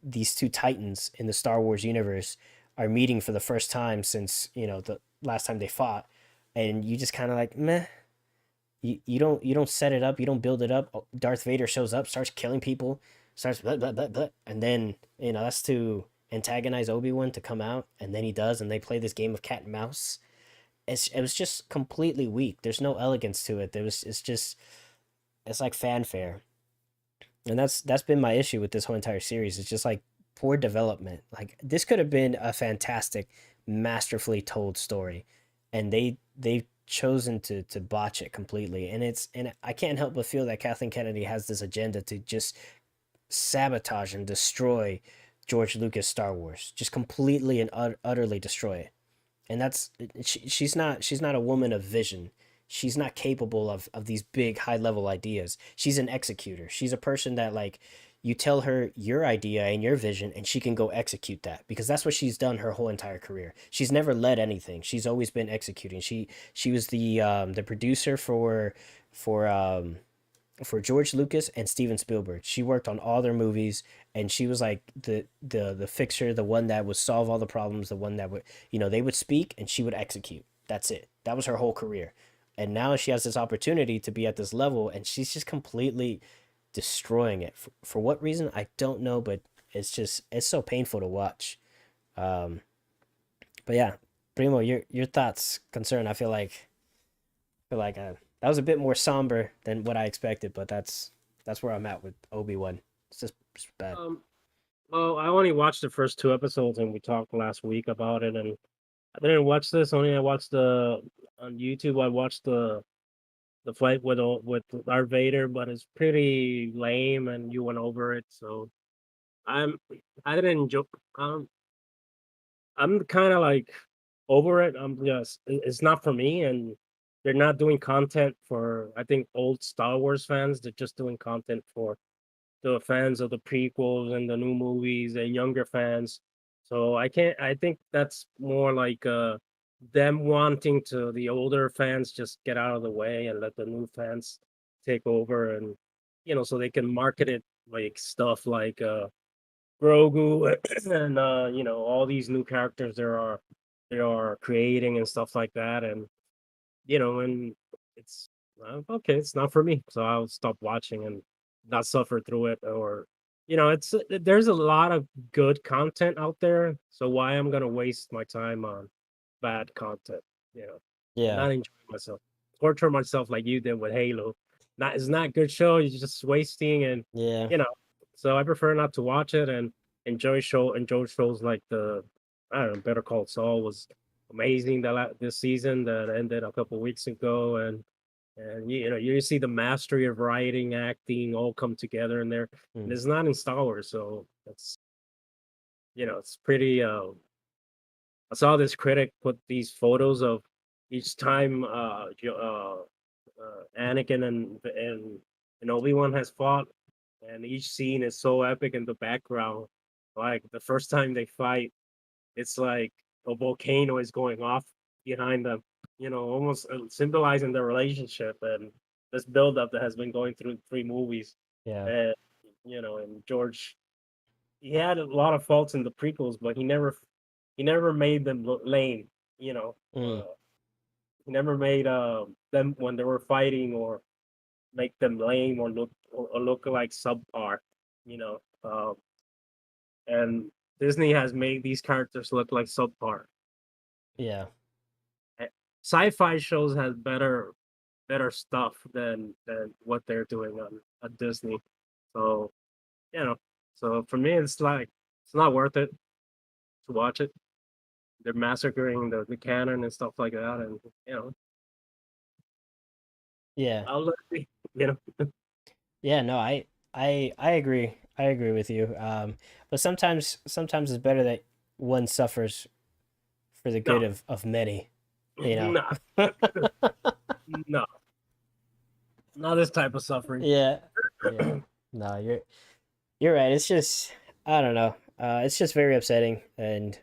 These two titans in the Star Wars universe are meeting for the first time since, the last time they fought. And you just kind of like, meh. You don't set it up, you don't build it up. Darth Vader shows up, starts killing people, starts blah, blah, blah, blah, and then that's to antagonize Obi-Wan to come out, and then he does, and they play this game of cat and mouse. It was just completely weak. There's no elegance to it. It's like fanfare, and that's been my issue with this whole entire series. It's just like poor development. Like this could have been a fantastic, masterfully told story, and they've chosen to botch it completely. And I can't help but feel that Kathleen Kennedy has this agenda to just sabotage and destroy George Lucas Star Wars, just completely and utterly destroy it. And she's not a woman of vision. She's not capable of these big high level ideas. She's an executor. She's a person that like you tell her your idea and your vision and she can go execute that, because that's what she's done her whole entire career. She's never led anything. She's always been executing. She was the producer for George Lucas and Steven Spielberg. She worked on all their movies, and she was like the fixer, the one that would solve all the problems, the one that would they would speak and she would execute. That's it. That was her whole career. And now she has this opportunity to be at this level, and she's just completely destroying it. For what reason, I don't know, but it's so painful to watch. Um, but yeah, Primo, your thoughts, concern. I feel like that was a bit more somber than what I expected, but that's where I'm at with Obi-Wan. It's bad. Um, well, I only watched the first two episodes, and we talked last week about it. And I didn't watch this. Only I watched the on YouTube. I watched the fight with Darth Vader, but it's pretty lame, and you went over it. So I'm I didn't enjoy. Um, I'm kind of like over it. I'm just it's not for me, and they're not doing content for I think old Star Wars fans. They're just doing content for the fans of the prequels and the new movies and younger fans. So I can't. I think that's more like them wanting to the older fans just get out of the way and let the new fans take over, and so they can market it like stuff like Grogu and all these new characters they are creating and stuff like that. And and it's okay, it's not for me, so I'll stop watching and not suffer through it. Or there's a lot of good content out there, so why I'm gonna waste my time on bad content, you know and Yeah, not enjoy myself, torture myself like you did with Halo. Not It's not a good show, you're just wasting. And yeah, you know so I prefer not to watch it, and enjoy shows like the I don't know, Better Call Saul was amazing this season that ended a couple weeks ago. And you see the mastery of writing, acting all come together in there, and mm, it's not in Star Wars, so it's pretty. I saw this critic put these photos of each time Anakin and Obi-Wan has fought, and each scene is so epic in the background. Like the first time they fight, it's like a volcano is going off behind them, almost symbolizing the relationship and this buildup that has been going through three movies. Yeah. and and George, he had a lot of faults in the prequels, but he never made them look lame. You know, Mm. he never made them when they were fighting or make them lame or look like subpar. You know, and Disney has made these characters look like subpar. Yeah. Eh, Sci-fi shows has better stuff than what they're doing on at Disney. So you know, so for me, it's like it's not worth it to watch it. They're massacring the canon and stuff like that, and you know, Yeah. I'll let it be. You know, Yeah, no, I agree. I agree with you. But sometimes it's better that one suffers for the good no, of many, you know. no, no, not this type of suffering. Yeah. Yeah. No, you're right. It's just I don't know. It's just very upsetting and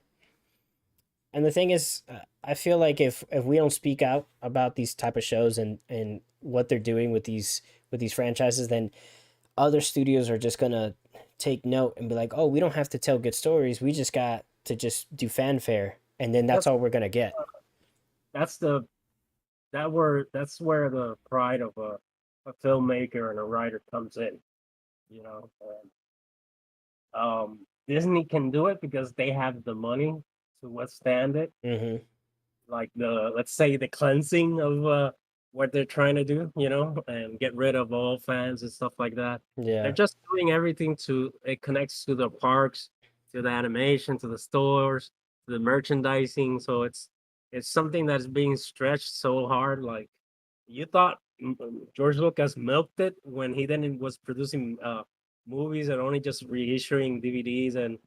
the thing is I feel like if we don't speak out about these type of shows and what they're doing with these franchises, then other studios are just gonna take note and be like, "Oh, we don't have to tell good stories. We just got to just do fanfare, and then that's That's all we're gonna get." that's the that's where the pride of a filmmaker and a writer comes in. You know, Disney can do it because they have the money to withstand it. Mm-hmm. Like let's say the cleansing of what they're trying to do, and get rid of all fans and stuff like that. They're Yeah, just doing everything to it connects to the parks, to the animation, to the stores, to the merchandising. So it's something that's being stretched so hard. Like you thought George Lucas milked it when he then was producing movies and only just reissuing DVDs and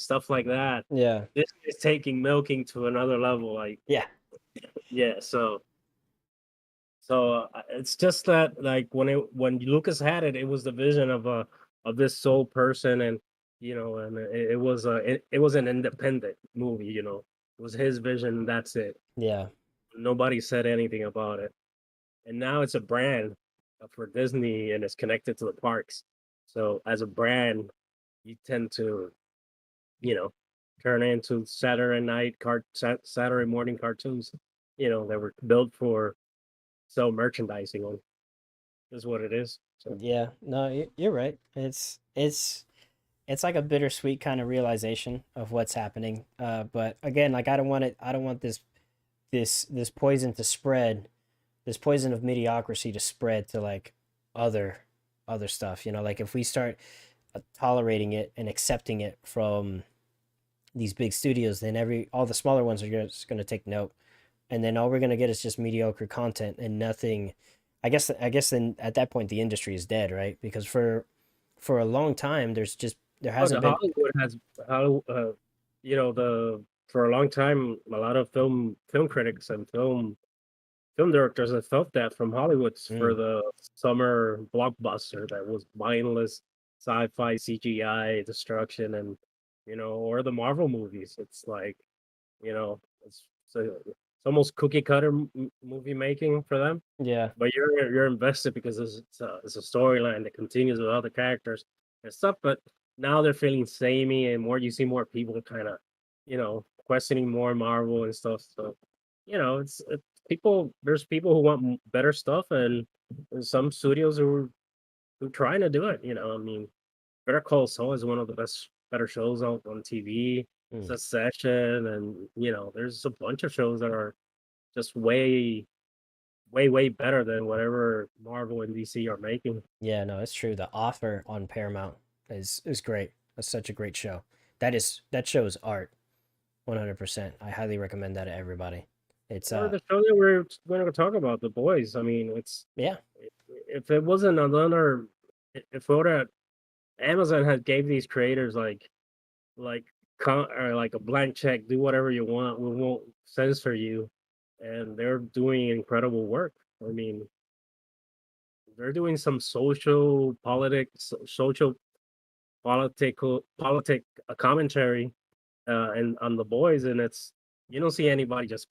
stuff like that. yeah, This is taking milking to another level. Like yeah, yeah, so it's just that like when Lucas had it, it was the vision of this sole person, and and it was an independent movie. It was his vision. That's it. yeah, Nobody said anything about it, and now it's a brand for Disney, and it's connected to the parks. So as a brand, you tend to you know turn into Saturday morning cartoons. That were built for sell merchandising on is what it is. So yeah. No, you're right. It's like a bittersweet kind of realization of what's happening. But again, like I don't want it. I don't want this poison to spread. This poison of mediocrity to spread to like other other stuff. You know, like if we start tolerating it and accepting it from these big studios, then all the smaller ones are just going to take note, and then all we're going to get is just mediocre content and nothing. I guess then at that point the industry is dead, right? Because for a long time there oh, the hasn't been. Hollywood has how the for a long time a lot of film critics and film directors have felt that from Hollywood's for Mm, the summer blockbuster that was mindless sci-fi CGI destruction and or the Marvel movies. It's like it's almost cookie cutter movie making for them. yeah, But you're invested because it's a storyline that continues with other characters and stuff. But now they're feeling samey, and more you see more people kind of, questioning more Marvel and stuff. So, it's people. There's people who want better stuff, and there's some studios who trying to do it. I mean, Better Call Saul is one of the better shows out on TV. mm, Succession, and there's a bunch of shows that are just way better than whatever Marvel and DC are making. yeah. No, it's true. The Offer on Paramount is great. That's such a great show. That show is art. 100%. I highly recommend that to everybody. It's Or the show that we're going to talk about, The Boys. I mean, yeah, if it wasn't another, if it were Amazon had gave these creators like or like a blank check, do whatever you want, we won't censor you, and they're doing incredible work. I mean, they're doing some social politic commentary and on The Boys, and it's you don't see anybody just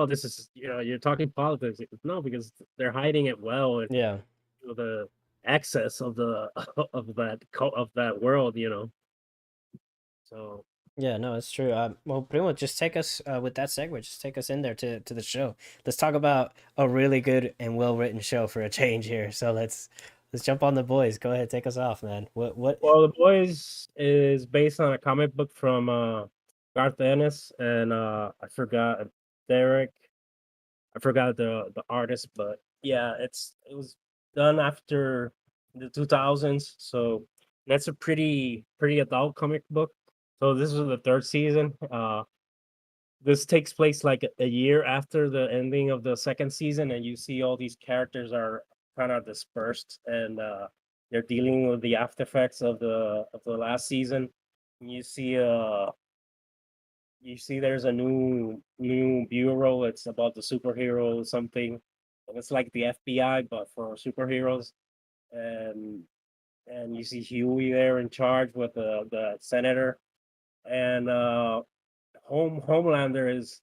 this is you're talking politics. No, because they're hiding it well, and yeah, the access of the of that world, you know. So Yeah, no, it's true. Well, Primo, just take us with that segue. Just take us in there to the show. Let's talk about a really good and well written show for a change here. So let's jump on the boys. Go ahead, take us off, man. What? well, The Boys is based on a comic book from Garth Ennis and I forgot Derek. I forgot the artist, but yeah, it was done after the 2000s, so that's a pretty adult comic book. So this is the third season. This takes place like a year after the ending of the second season, and you see all these characters are kind of dispersed, and they're dealing with the after effects of the last season. And you see there's a new bureau. It's about the superhero something, and it's like the FBI but for superheroes. And you see Huey there in charge with the senator, and Homelander is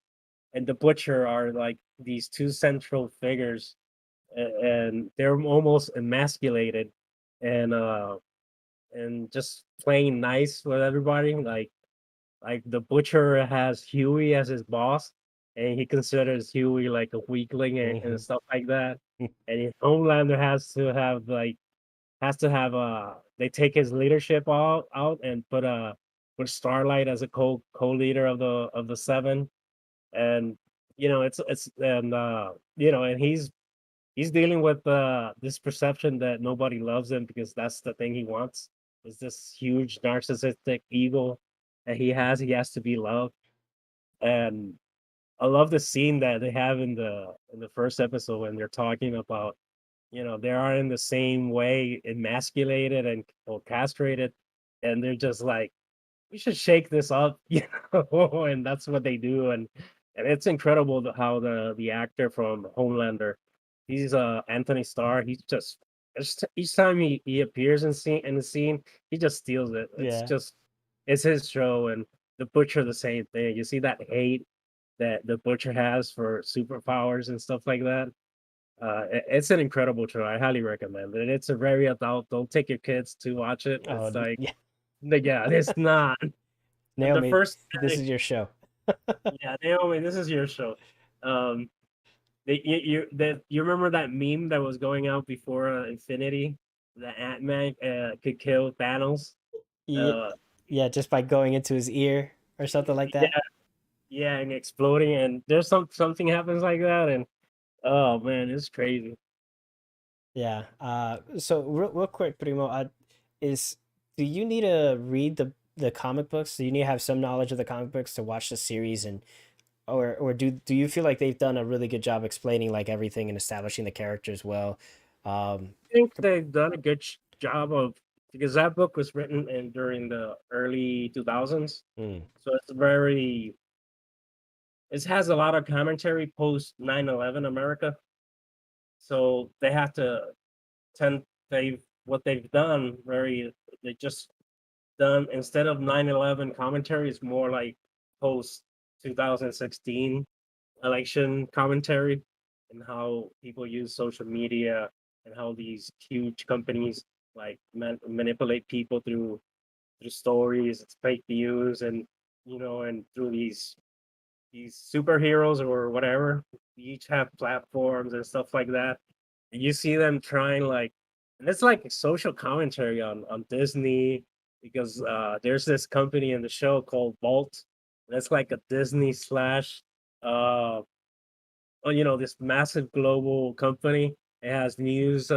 and the Butcher are like these two central figures, and they're almost emasculated, and just playing nice with everybody. Like the Butcher has Huey as his boss, and he considers Huey like a weakling and Mhm. stuff like that. And Homelander has to have they take his leadership out and put Starlight as a co-leader of the seven. And it's and and he's dealing with this perception that nobody loves him because that's the thing he wants, is this huge narcissistic ego that he has to be loved. And I love the scene that they have in the first episode when they're talking about, they are in the same way emasculated and or castrated, and they're just like, we should shake this up, and that's what they do. And it's incredible how the actor from Homelander, he's Anthony Starr. Each time he appears in the scene, he just steals it. Yeah. It's his show. And the Butcher the same thing. You see that hate that the Butcher has for superpowers and stuff like that. It's an incredible show. I highly recommend it. It's a very adult. Don't take your kids to watch it. Oh, It's like, yeah. yeah, it's not. And the Naomi, first, this is your show. yeah, Naomi, this is your show. Um, you remember that meme that was going out before Infinity, that Ant Man could kill Thanos? Yeah, Uh, yeah, just by going into his ear or something like yeah, that. yeah, and exploding, and there's something happens like that, and oh man, it's crazy. Yeah. So real quick, Primo, is do you need to read the comic books? Do you need to have some knowledge of the comic books to watch the series, and or do you feel like they've done a really good job explaining like everything and establishing the characters well? Um, I think they've done a good job of, because that book was written in during the early 2000s, mm, so it has a lot of commentary post 9/11 America. So they have to tend they what they've done very they just done, instead of 9/11 commentary, is more like post 2016 election commentary, and how people use social media, and how these huge companies like manipulate people through stories, it's fake news, and and through these superheroes or whatever. We each have platforms and stuff like that. And you see them trying like, and it's like a social commentary on Disney, because there's this company in the show called Vault. And it's like a Disney slash uh this massive global company. It has news,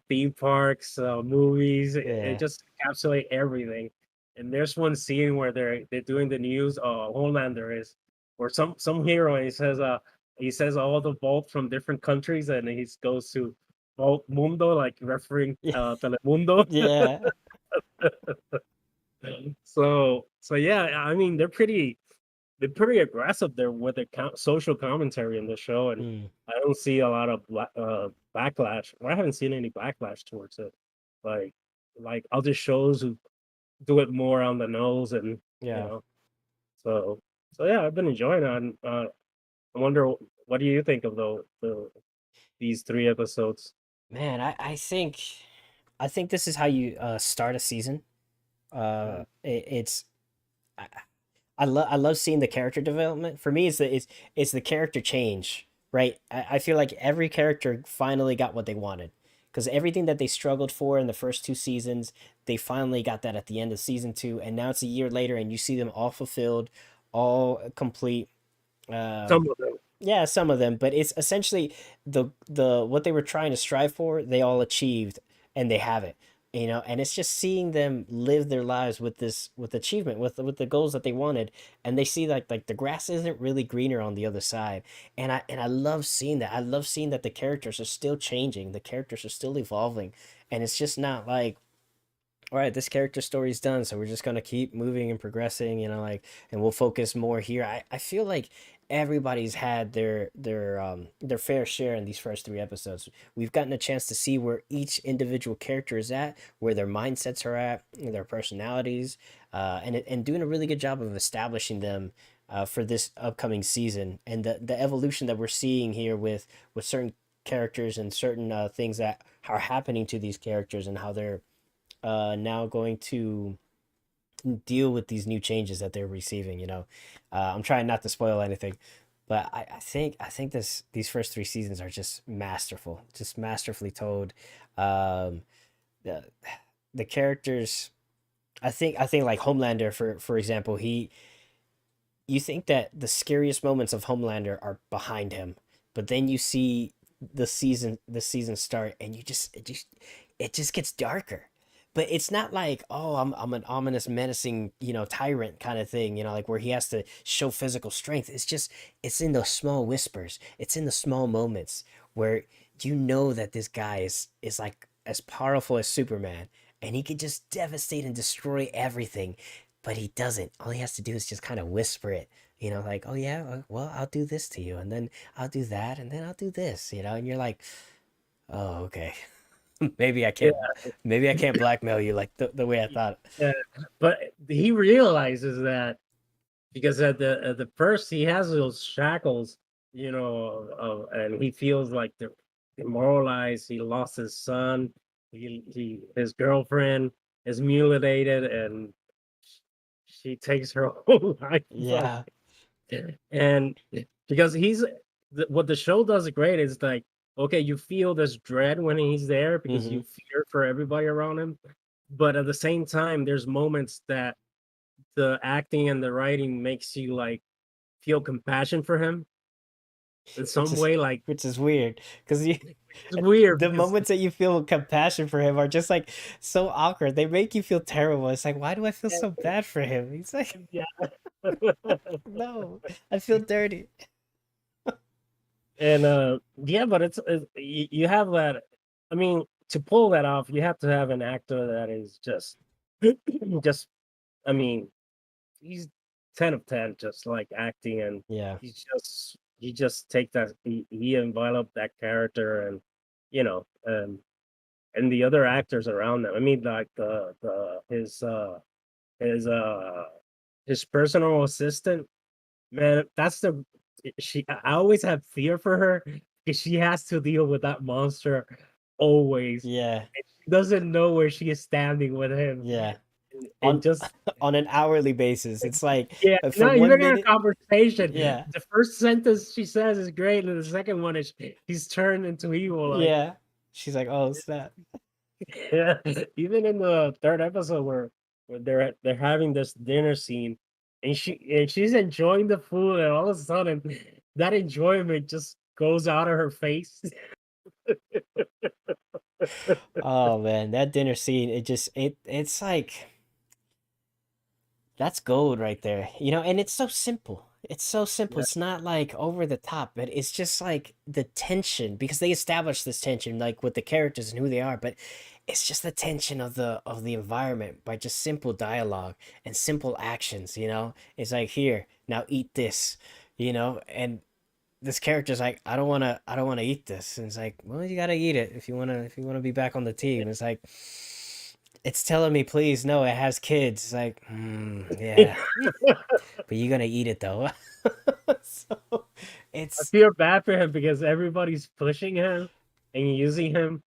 theme parks, movies. It yeah. just encapsulate everything. And there's one scene where they're doing the news. Homelander is, or some hero, and he says all the vault from different countries, and he goes to Vault Mundo, like referring Yeah. Telemundo. Yeah. So yeah, I mean they're pretty aggressive there with the social commentary in the show, and Mm, I don't see a lot of backlash. Well, I haven't seen any backlash towards it, like other shows who do it more on the nose, and you yeah. know. So yeah, I've been enjoying it. And, I wonder what do you think of these 3 episodes? Man, I think this is how you start a season. It's I, I love seeing the character development. For me, it's the character change, right? I feel like every character finally got what they wanted, because everything that they struggled for in the first two seasons, they finally got that at the end of season two, and now it's a year later, and you see them all fulfilled, all complete. Some Um, of them. yeah, some of them, but it's essentially the what they were trying to strive for, they all achieved, and they have it. And it's just seeing them live their lives with this with achievement, with the goals that they wanted, and they see like the grass isn't really greener on the other side. And I love seeing that. I love seeing that the characters are still changing, the characters are still evolving, and it's just not like, all right, this character story's done, so we're just gonna keep moving and progressing, like, and we'll focus more here. I feel like everybody's had their fair share in these first three episodes. We've gotten a chance to see where each individual character is at, where their mindsets are at, their personalities, and doing a really good job of establishing them for this upcoming season, and the evolution that we're seeing here with certain characters and certain things that are happening to these characters and how they're now going to deal with these new changes that they're receiving. I'm trying not to spoil anything, but I think these first three seasons are just masterful, just masterfully told. Um, the the characters, I think like Homelander, for example, you think that the scariest moments of Homelander are behind him, but then you see the season start, and it just gets darker. But it's not like, oh, I'm an ominous, menacing, tyrant kind of thing, like where he has to show physical strength. It's in those small whispers. It's in the small moments where you know that this guy is like as powerful as Superman, and he could just devastate and destroy everything, but he doesn't. All he has to do is just kind of whisper it, like, oh yeah, well, I'll do this to you, and then I'll do that, and then I'll do this, and you're like, oh, okay. maybe I Yeah, can't maybe I can't blackmail you like the way I thought. yeah. But he realizes that because at the first he has those shackles, and he feels like they're demoralized. He lost his son. His girlfriend is mutilated, and she takes her whole life from Yeah. him. And because what the show does great is like, okay, you feel this dread when he's there because Hmm. you fear for everybody around him, but at the same time, there's moments that the acting and the writing makes you like feel compassion for him in which some is way. Like which is weird because you it's weird the because moments that you feel compassion for him are just like so awkward. They make you feel terrible. It's like, why do I feel so bad for him? He's like, yeah. no, I feel dirty. And yeah, but you have that. I mean, to pull that off, you have to have an actor that is just just I mean, he's 10 of 10, just like acting, and Yeah. he just take that he enveloped that character, and and the other actors around them. I mean, like the his his personal assistant, man, that's the she I always have fear for her because she has to deal with that monster always. Yeah. And she doesn't know where she is standing with him. Yeah. And On just on an hourly basis. It's like yeah, for no, one even in a minute. conversation, Yeah. the first sentence she says is great, and the second one is he's turned into evil. Like, Yeah. She's like, oh snap. yeah, even in the third episode where they're having this dinner scene, and she's enjoying the food, and all of a sudden that enjoyment just goes out of her face. Oh man, that dinner scene, it's like that's gold right there. And it's so simple. It's so simple. Yeah, It's not like over the top, but it's just like the tension, because they established this tension like with the characters and who they are, but it's just the tension of the environment by just simple dialogue and simple actions. It's like, here, now eat this, and this character's like, I don't wanna eat this. And it's like, well, you gotta eat it if you wanna be back on the team. It's like, it's telling me, please, no, it has kids. It's like, yeah, but you're gonna eat it though. So I it's feel bad for him because everybody's pushing him and using him.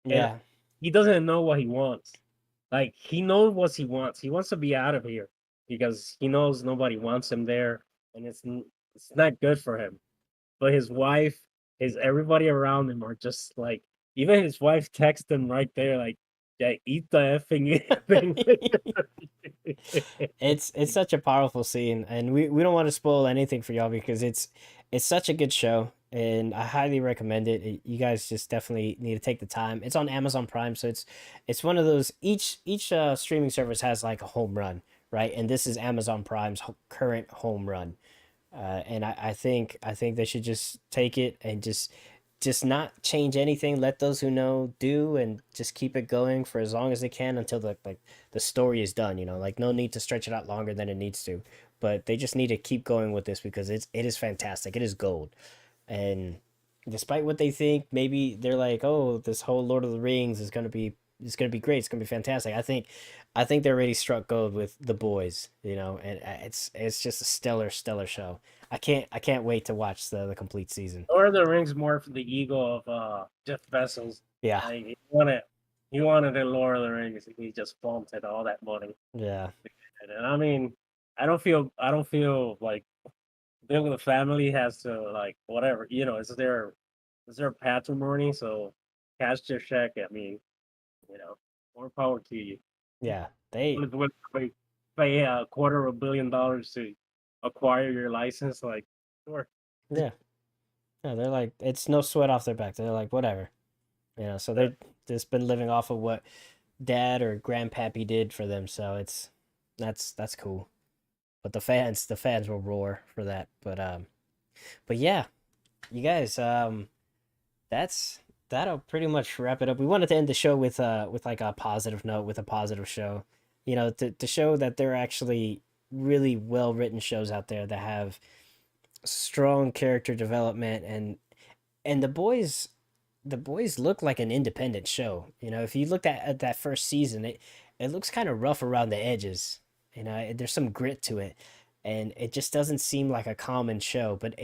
and Yeah. he doesn't know what he wants. Like he knows what he wants. He wants to be out of here because he knows nobody wants him there, and it's not good for him. But his wife, his everybody around him are just like, even his wife texts him right there, like, "Yeah, eat the effing thing." It's such a powerful scene, and we don't want to spoil anything for y'all because it's such a good show, and I highly recommend it. You guys just definitely need to take the time. It's on Amazon Prime, so it's one of those, each streaming service has like a home run, right? And this is Amazon Prime's current home run. And I think they should just take it and just not change anything. Let those who know do, and just keep it going for as long as they can until the story is done. Like no need to stretch it out longer than it needs to. But they just need to keep going with this because it is fantastic. It is gold. And despite what they think, maybe they're like, oh, this whole Lord of the Rings is gonna be great. It's gonna be fantastic. I think they already struck gold with the boys, and it's just a stellar show. I can't wait to watch the complete season. Lord of the Rings more for the ego of Jeff Bezos. Yeah, Like he wanted a Lord of the Rings, and he just flaunted all that money. yeah, And I mean, I don't feel like the family has to like whatever, it's their patrimony, so cash your check. I mean, more power to you. yeah. They With pay $250 million to acquire your license, like sure. yeah, yeah. They're like, it's no sweat off their back. They're like, whatever. So Yeah. they're just been living off of what dad or grandpappy did for them. So that's cool. But the fans will roar for that. But yeah, you guys, that's that'll pretty much wrap it up. We wanted to end the show with like a positive note, with a positive show. To show that there are actually really well written shows out there that have strong character development, and the boys look like an independent show. If you looked at that first season, it looks kind of rough around the edges. There's some grit to it, and it just doesn't seem like a common show. But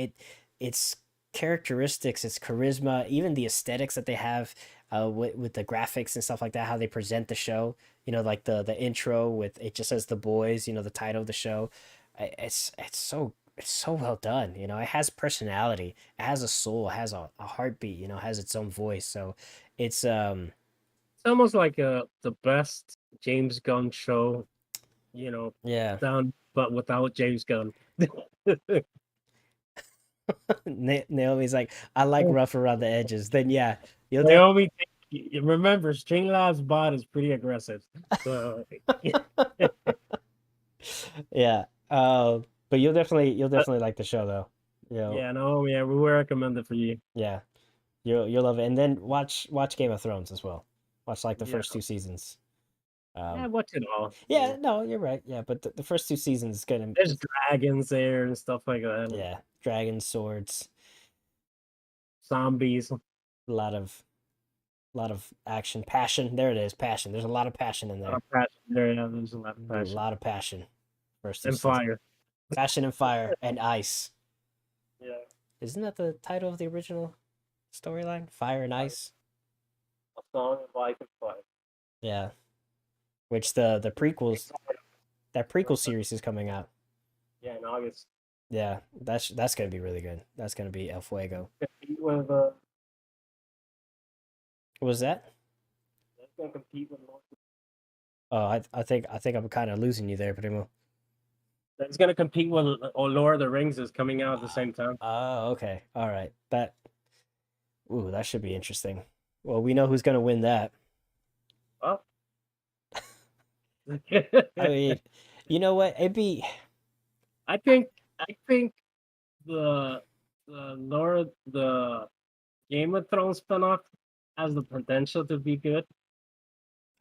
its characteristics, its charisma, even the aesthetics that they have, with the graphics and stuff like that, how they present the show. Like the intro with it just says the boys. The title of the show. It's so well done. It has personality. It has a soul. It has a heartbeat. It has its own voice. So it's It's almost like the best James Gunn show, you know, yeah. done but without James Gunn. Naomi's like, I like rough around the edges. Then yeah, you'll def Naomi, remember, Streamlabs bot is pretty aggressive. So yeah. But you'll uh, definitely like the show though. yeah, Naomi, yeah, we will recommend it for you. Yeah. You'll love it. And then watch Game of Thrones as well. Watch like the Yeah, first two seasons. yeah, Um watch it all. yeah, no, you're right. Yeah, but the first two seasons is gonna There's dragons there and stuff like that, and yeah, dragons, swords, zombies. A a lot of action, passion. There it is, passion. There's a lot of passion in lot there. of passion there. Yeah, there's a lot of A passion lot of passion. First two and seasons. fire. Passion and fire and ice. Yeah, Isn't that the title of the original storyline? Fire and fire. ice. A song of life and fire. Yeah. Which the prequels that prequel series is coming out. Yeah, in August. Yeah, that's gonna be really good. That's gonna be El Fuego. Compete with What was that? that's gonna compete with Lord. Oh, I think I'm kind of losing you there, Primo. That's gonna compete with Lord of the Rings is coming out at the same time. Oh, okay. All right. That should be interesting. Well, we know who's gonna win that. Well, I mean, you know what? It'd be I think the Game of Thrones spinoff has the potential to be good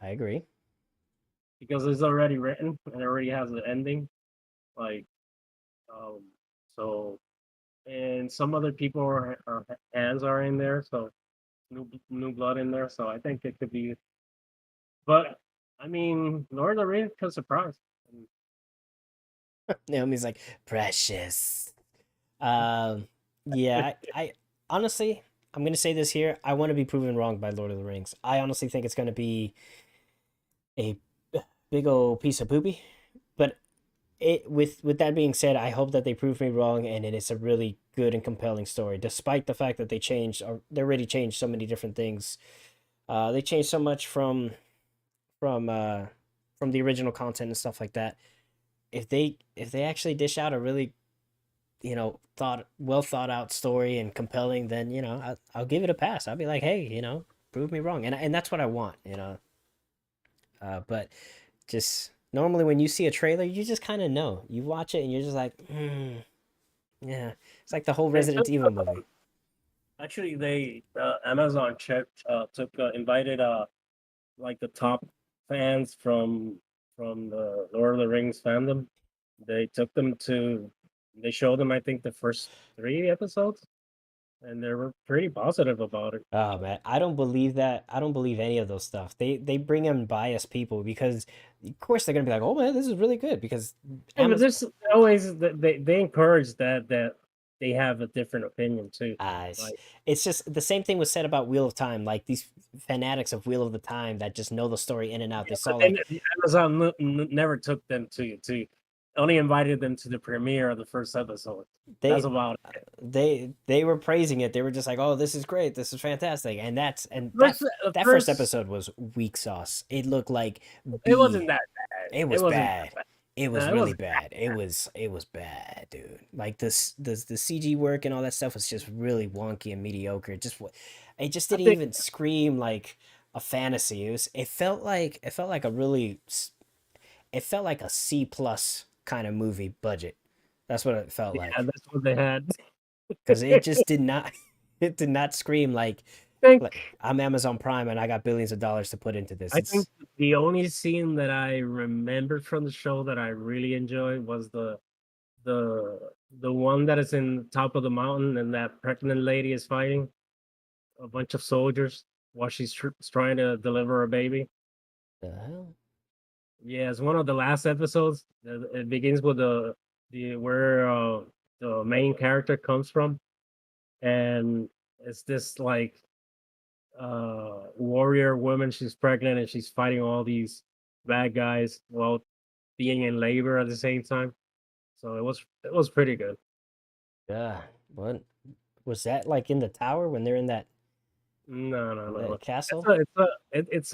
I agree. because it's already written and already has an ending. Like, um, so and some other people are hands are in there, so new blood in there. So I think it could be. But I mean, Lord of the Rings could surprise. Naomi's like precious. Um, yeah, I honestly, I'm gonna say this here. I want to be proven wrong by Lord of the Rings. I honestly think it's gonna be a big old piece of poopy. But with that being said, I hope that they prove me wrong and it is a really good and compelling story, despite the fact that they changed or they already changed so many different things. They changed so much from uh from the original content and stuff like that. If they actually dish out a really thought out story and compelling, then I'll give it a pass. I'll be like, hey, prove me wrong, and that's what I want. But just normally when you see a trailer, you just kind of know. You watch it and you're just like, yeah. It's like the whole They Resident took Evil movie. actually they Amazon checked took invited like the top fans from the Lord of the Rings fandom. They took them to they showed them I think the first 3 episodes, and they were pretty positive about it. Oh man, I don't believe that. I don't believe any of those stuff. They bring in biased people because, of course, they're gonna be like, "Oh man, this is really good." Because Yeah, but Amazon, there's always they encourage that they have a different opinion too. it's, Like it's just the same thing was said about Wheel of Time. Like these fanatics of Wheel of the Time that just know the story in and out. They yeah, saw but then like Amazon never took them to only invited them to the premiere of the first episode. That's they about it. they were praising it. They were just like, "Oh, this is great. This is fantastic." And First, that first first episode was weak sauce. It looked like it B. wasn't that bad. It It was wasn't bad. that bad. It was It really wasn't bad. that It was bad, dude. Like the CG work and all that stuff was just really wonky and mediocre. It just I didn't think even scream like a fantasy. It felt like it felt like a C plus kind of movie budget. That's what it felt yeah, like. that's what they had. Because it just did not it did not scream like think I'm Amazon Prime and I got billions of dollars to put into this. I think It's the only scene that I remembered from the show that I really enjoyed was the the one that is in top of the mountain and that pregnant lady is fighting a bunch of soldiers while she's trying to deliver a baby. the hell. Yeah, it's one of the last episodes. It begins with the where the main character comes from, and it's this like warrior woman. She's pregnant and she's fighting all these bad guys while being in labor at the same time. So it was pretty good. Yeah. What was that like in the tower when they're in No, no, no. that It's castle? a, it's a, it's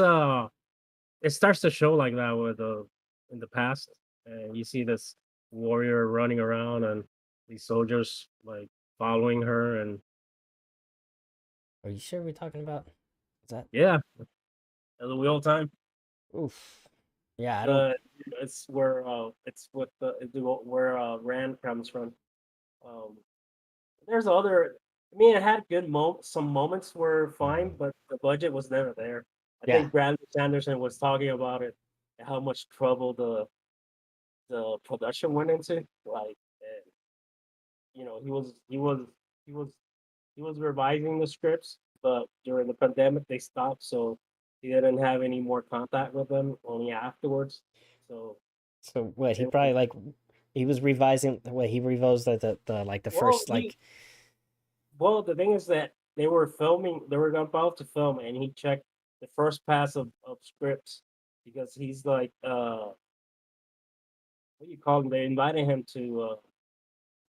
it starts to show like that with in the past, and you see this warrior running around and these soldiers like following her, and Are you sure we're talking about? Is that? yeah, the wheel time. Oof. Yeah, I don't. The it's what where Rand comes from. Um, there's other. I mean, it had good some moments were fine, Mhm. but the budget was never there. I Yeah. think Brandon Sanderson was talking about it, and how much trouble the production went into. Like, he was he was revising the scripts, but during the pandemic they stopped, so he didn't have any more contact with them. Only afterwards. So So what? He it was probably like he was revising. What he revised the like the well first he like. well the thing is that they were filming, they were about to film, and he checked the first pass of scripts because he's like what do you call him? They invited him to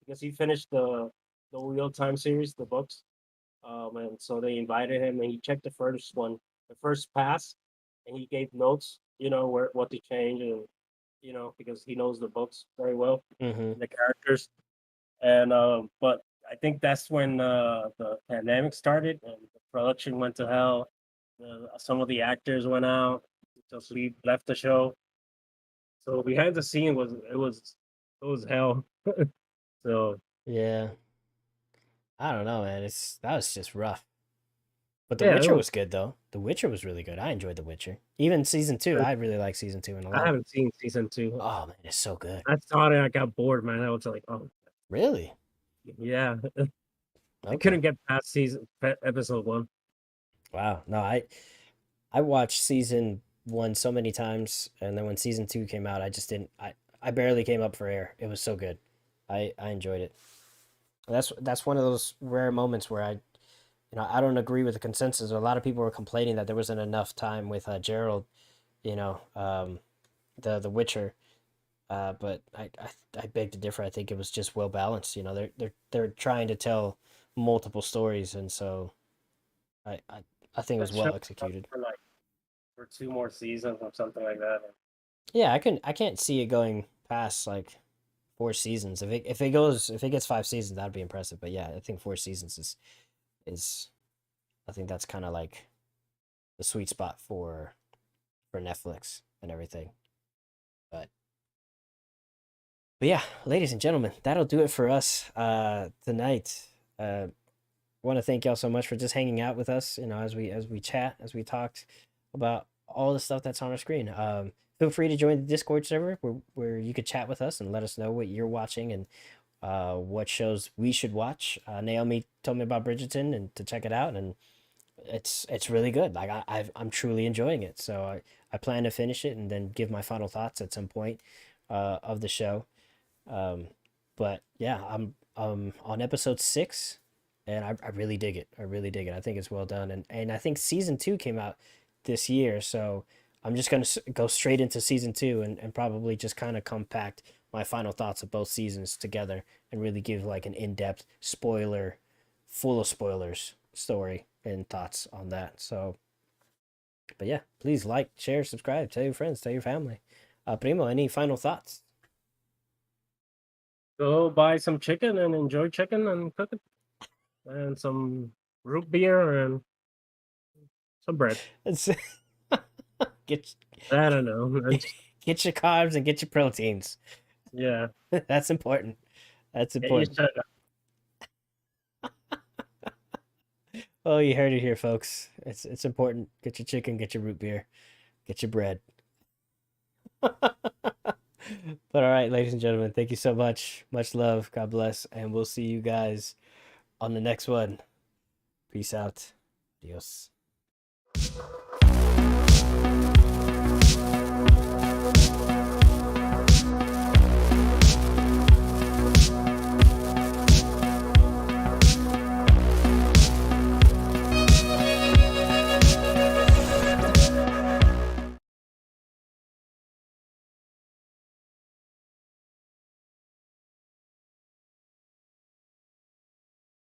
because he finished the real time series, the books. And so they invited him, and he checked the first one, the first pass, and he gave notes, where what to change, and because he knows the books very well, Hmm. and the characters. And but I think that's when the pandemic started, and the production went to hell. Some of the actors went out, just left the show. So behind the scene it was hell. So Yeah. I don't know, man. That was just rough. But The yeah, it Witcher was. was good though. The Witcher was really good. I enjoyed The Witcher. Even season two, I really like season two and a I lot. haven't seen season two. Oh man, it's so good. I thought I got bored, man. I was like, oh Really? yeah, I Okay. couldn't get past episode one. Wow. No, I watched season one so many times, and then when season two came out, I just didn't. I barely came up for air. It was so good. I enjoyed it. That's one of those rare moments where I don't agree with the consensus. A lot of people were complaining that there wasn't enough time with Gerald, you know, the Witcher. But I beg to differ. I think it was just well balanced. They're trying to tell multiple stories, and so I I, I think it was That show well executed. for like for 2 more seasons or something like that. Yeah, I can't see it going past like 4 seasons. If it gets 5 seasons, that'd be impressive. But yeah, I think 4 seasons is I think that's kind of like the sweet spot for Netflix and everything. But yeah, ladies and gentlemen, that'll do it for us tonight. Want to thank y'all so much for just hanging out with us. As we chat, as we talked about all the stuff that's on our screen. Feel free to join the Discord server where you could chat with us and let us know what you're watching and what shows we should watch. Naomi told me about Bridgerton and to check it out, and it's really good. Like I'm truly enjoying it. So I plan to finish it and then give my final thoughts at some point of the show. Um, but yeah, I'm on episode 6, and I really dig it. I really dig it. I think it's well done, and I think season 2 came out this year, so I'm just gonna go straight into season 2 and probably just kind of compact my final thoughts of both seasons together and really give like an in-depth spoiler, full of spoilers story and thoughts on that. So, but yeah, please like, share, subscribe, tell your friends, tell your family. Primo, any final thoughts? Go buy some chicken and enjoy chicken and cook it, and some root beer and some bread. It's, get I don't know. get your carbs and get your proteins. Yeah, That's important. That's get your important. soda. Oh, you heard it here, folks. It's important. Get your chicken, get your root beer, get your bread. But all right, ladies and gentlemen, thank you so much. Much love. God bless, and we'll see you guys on the next one. Peace out. Adios.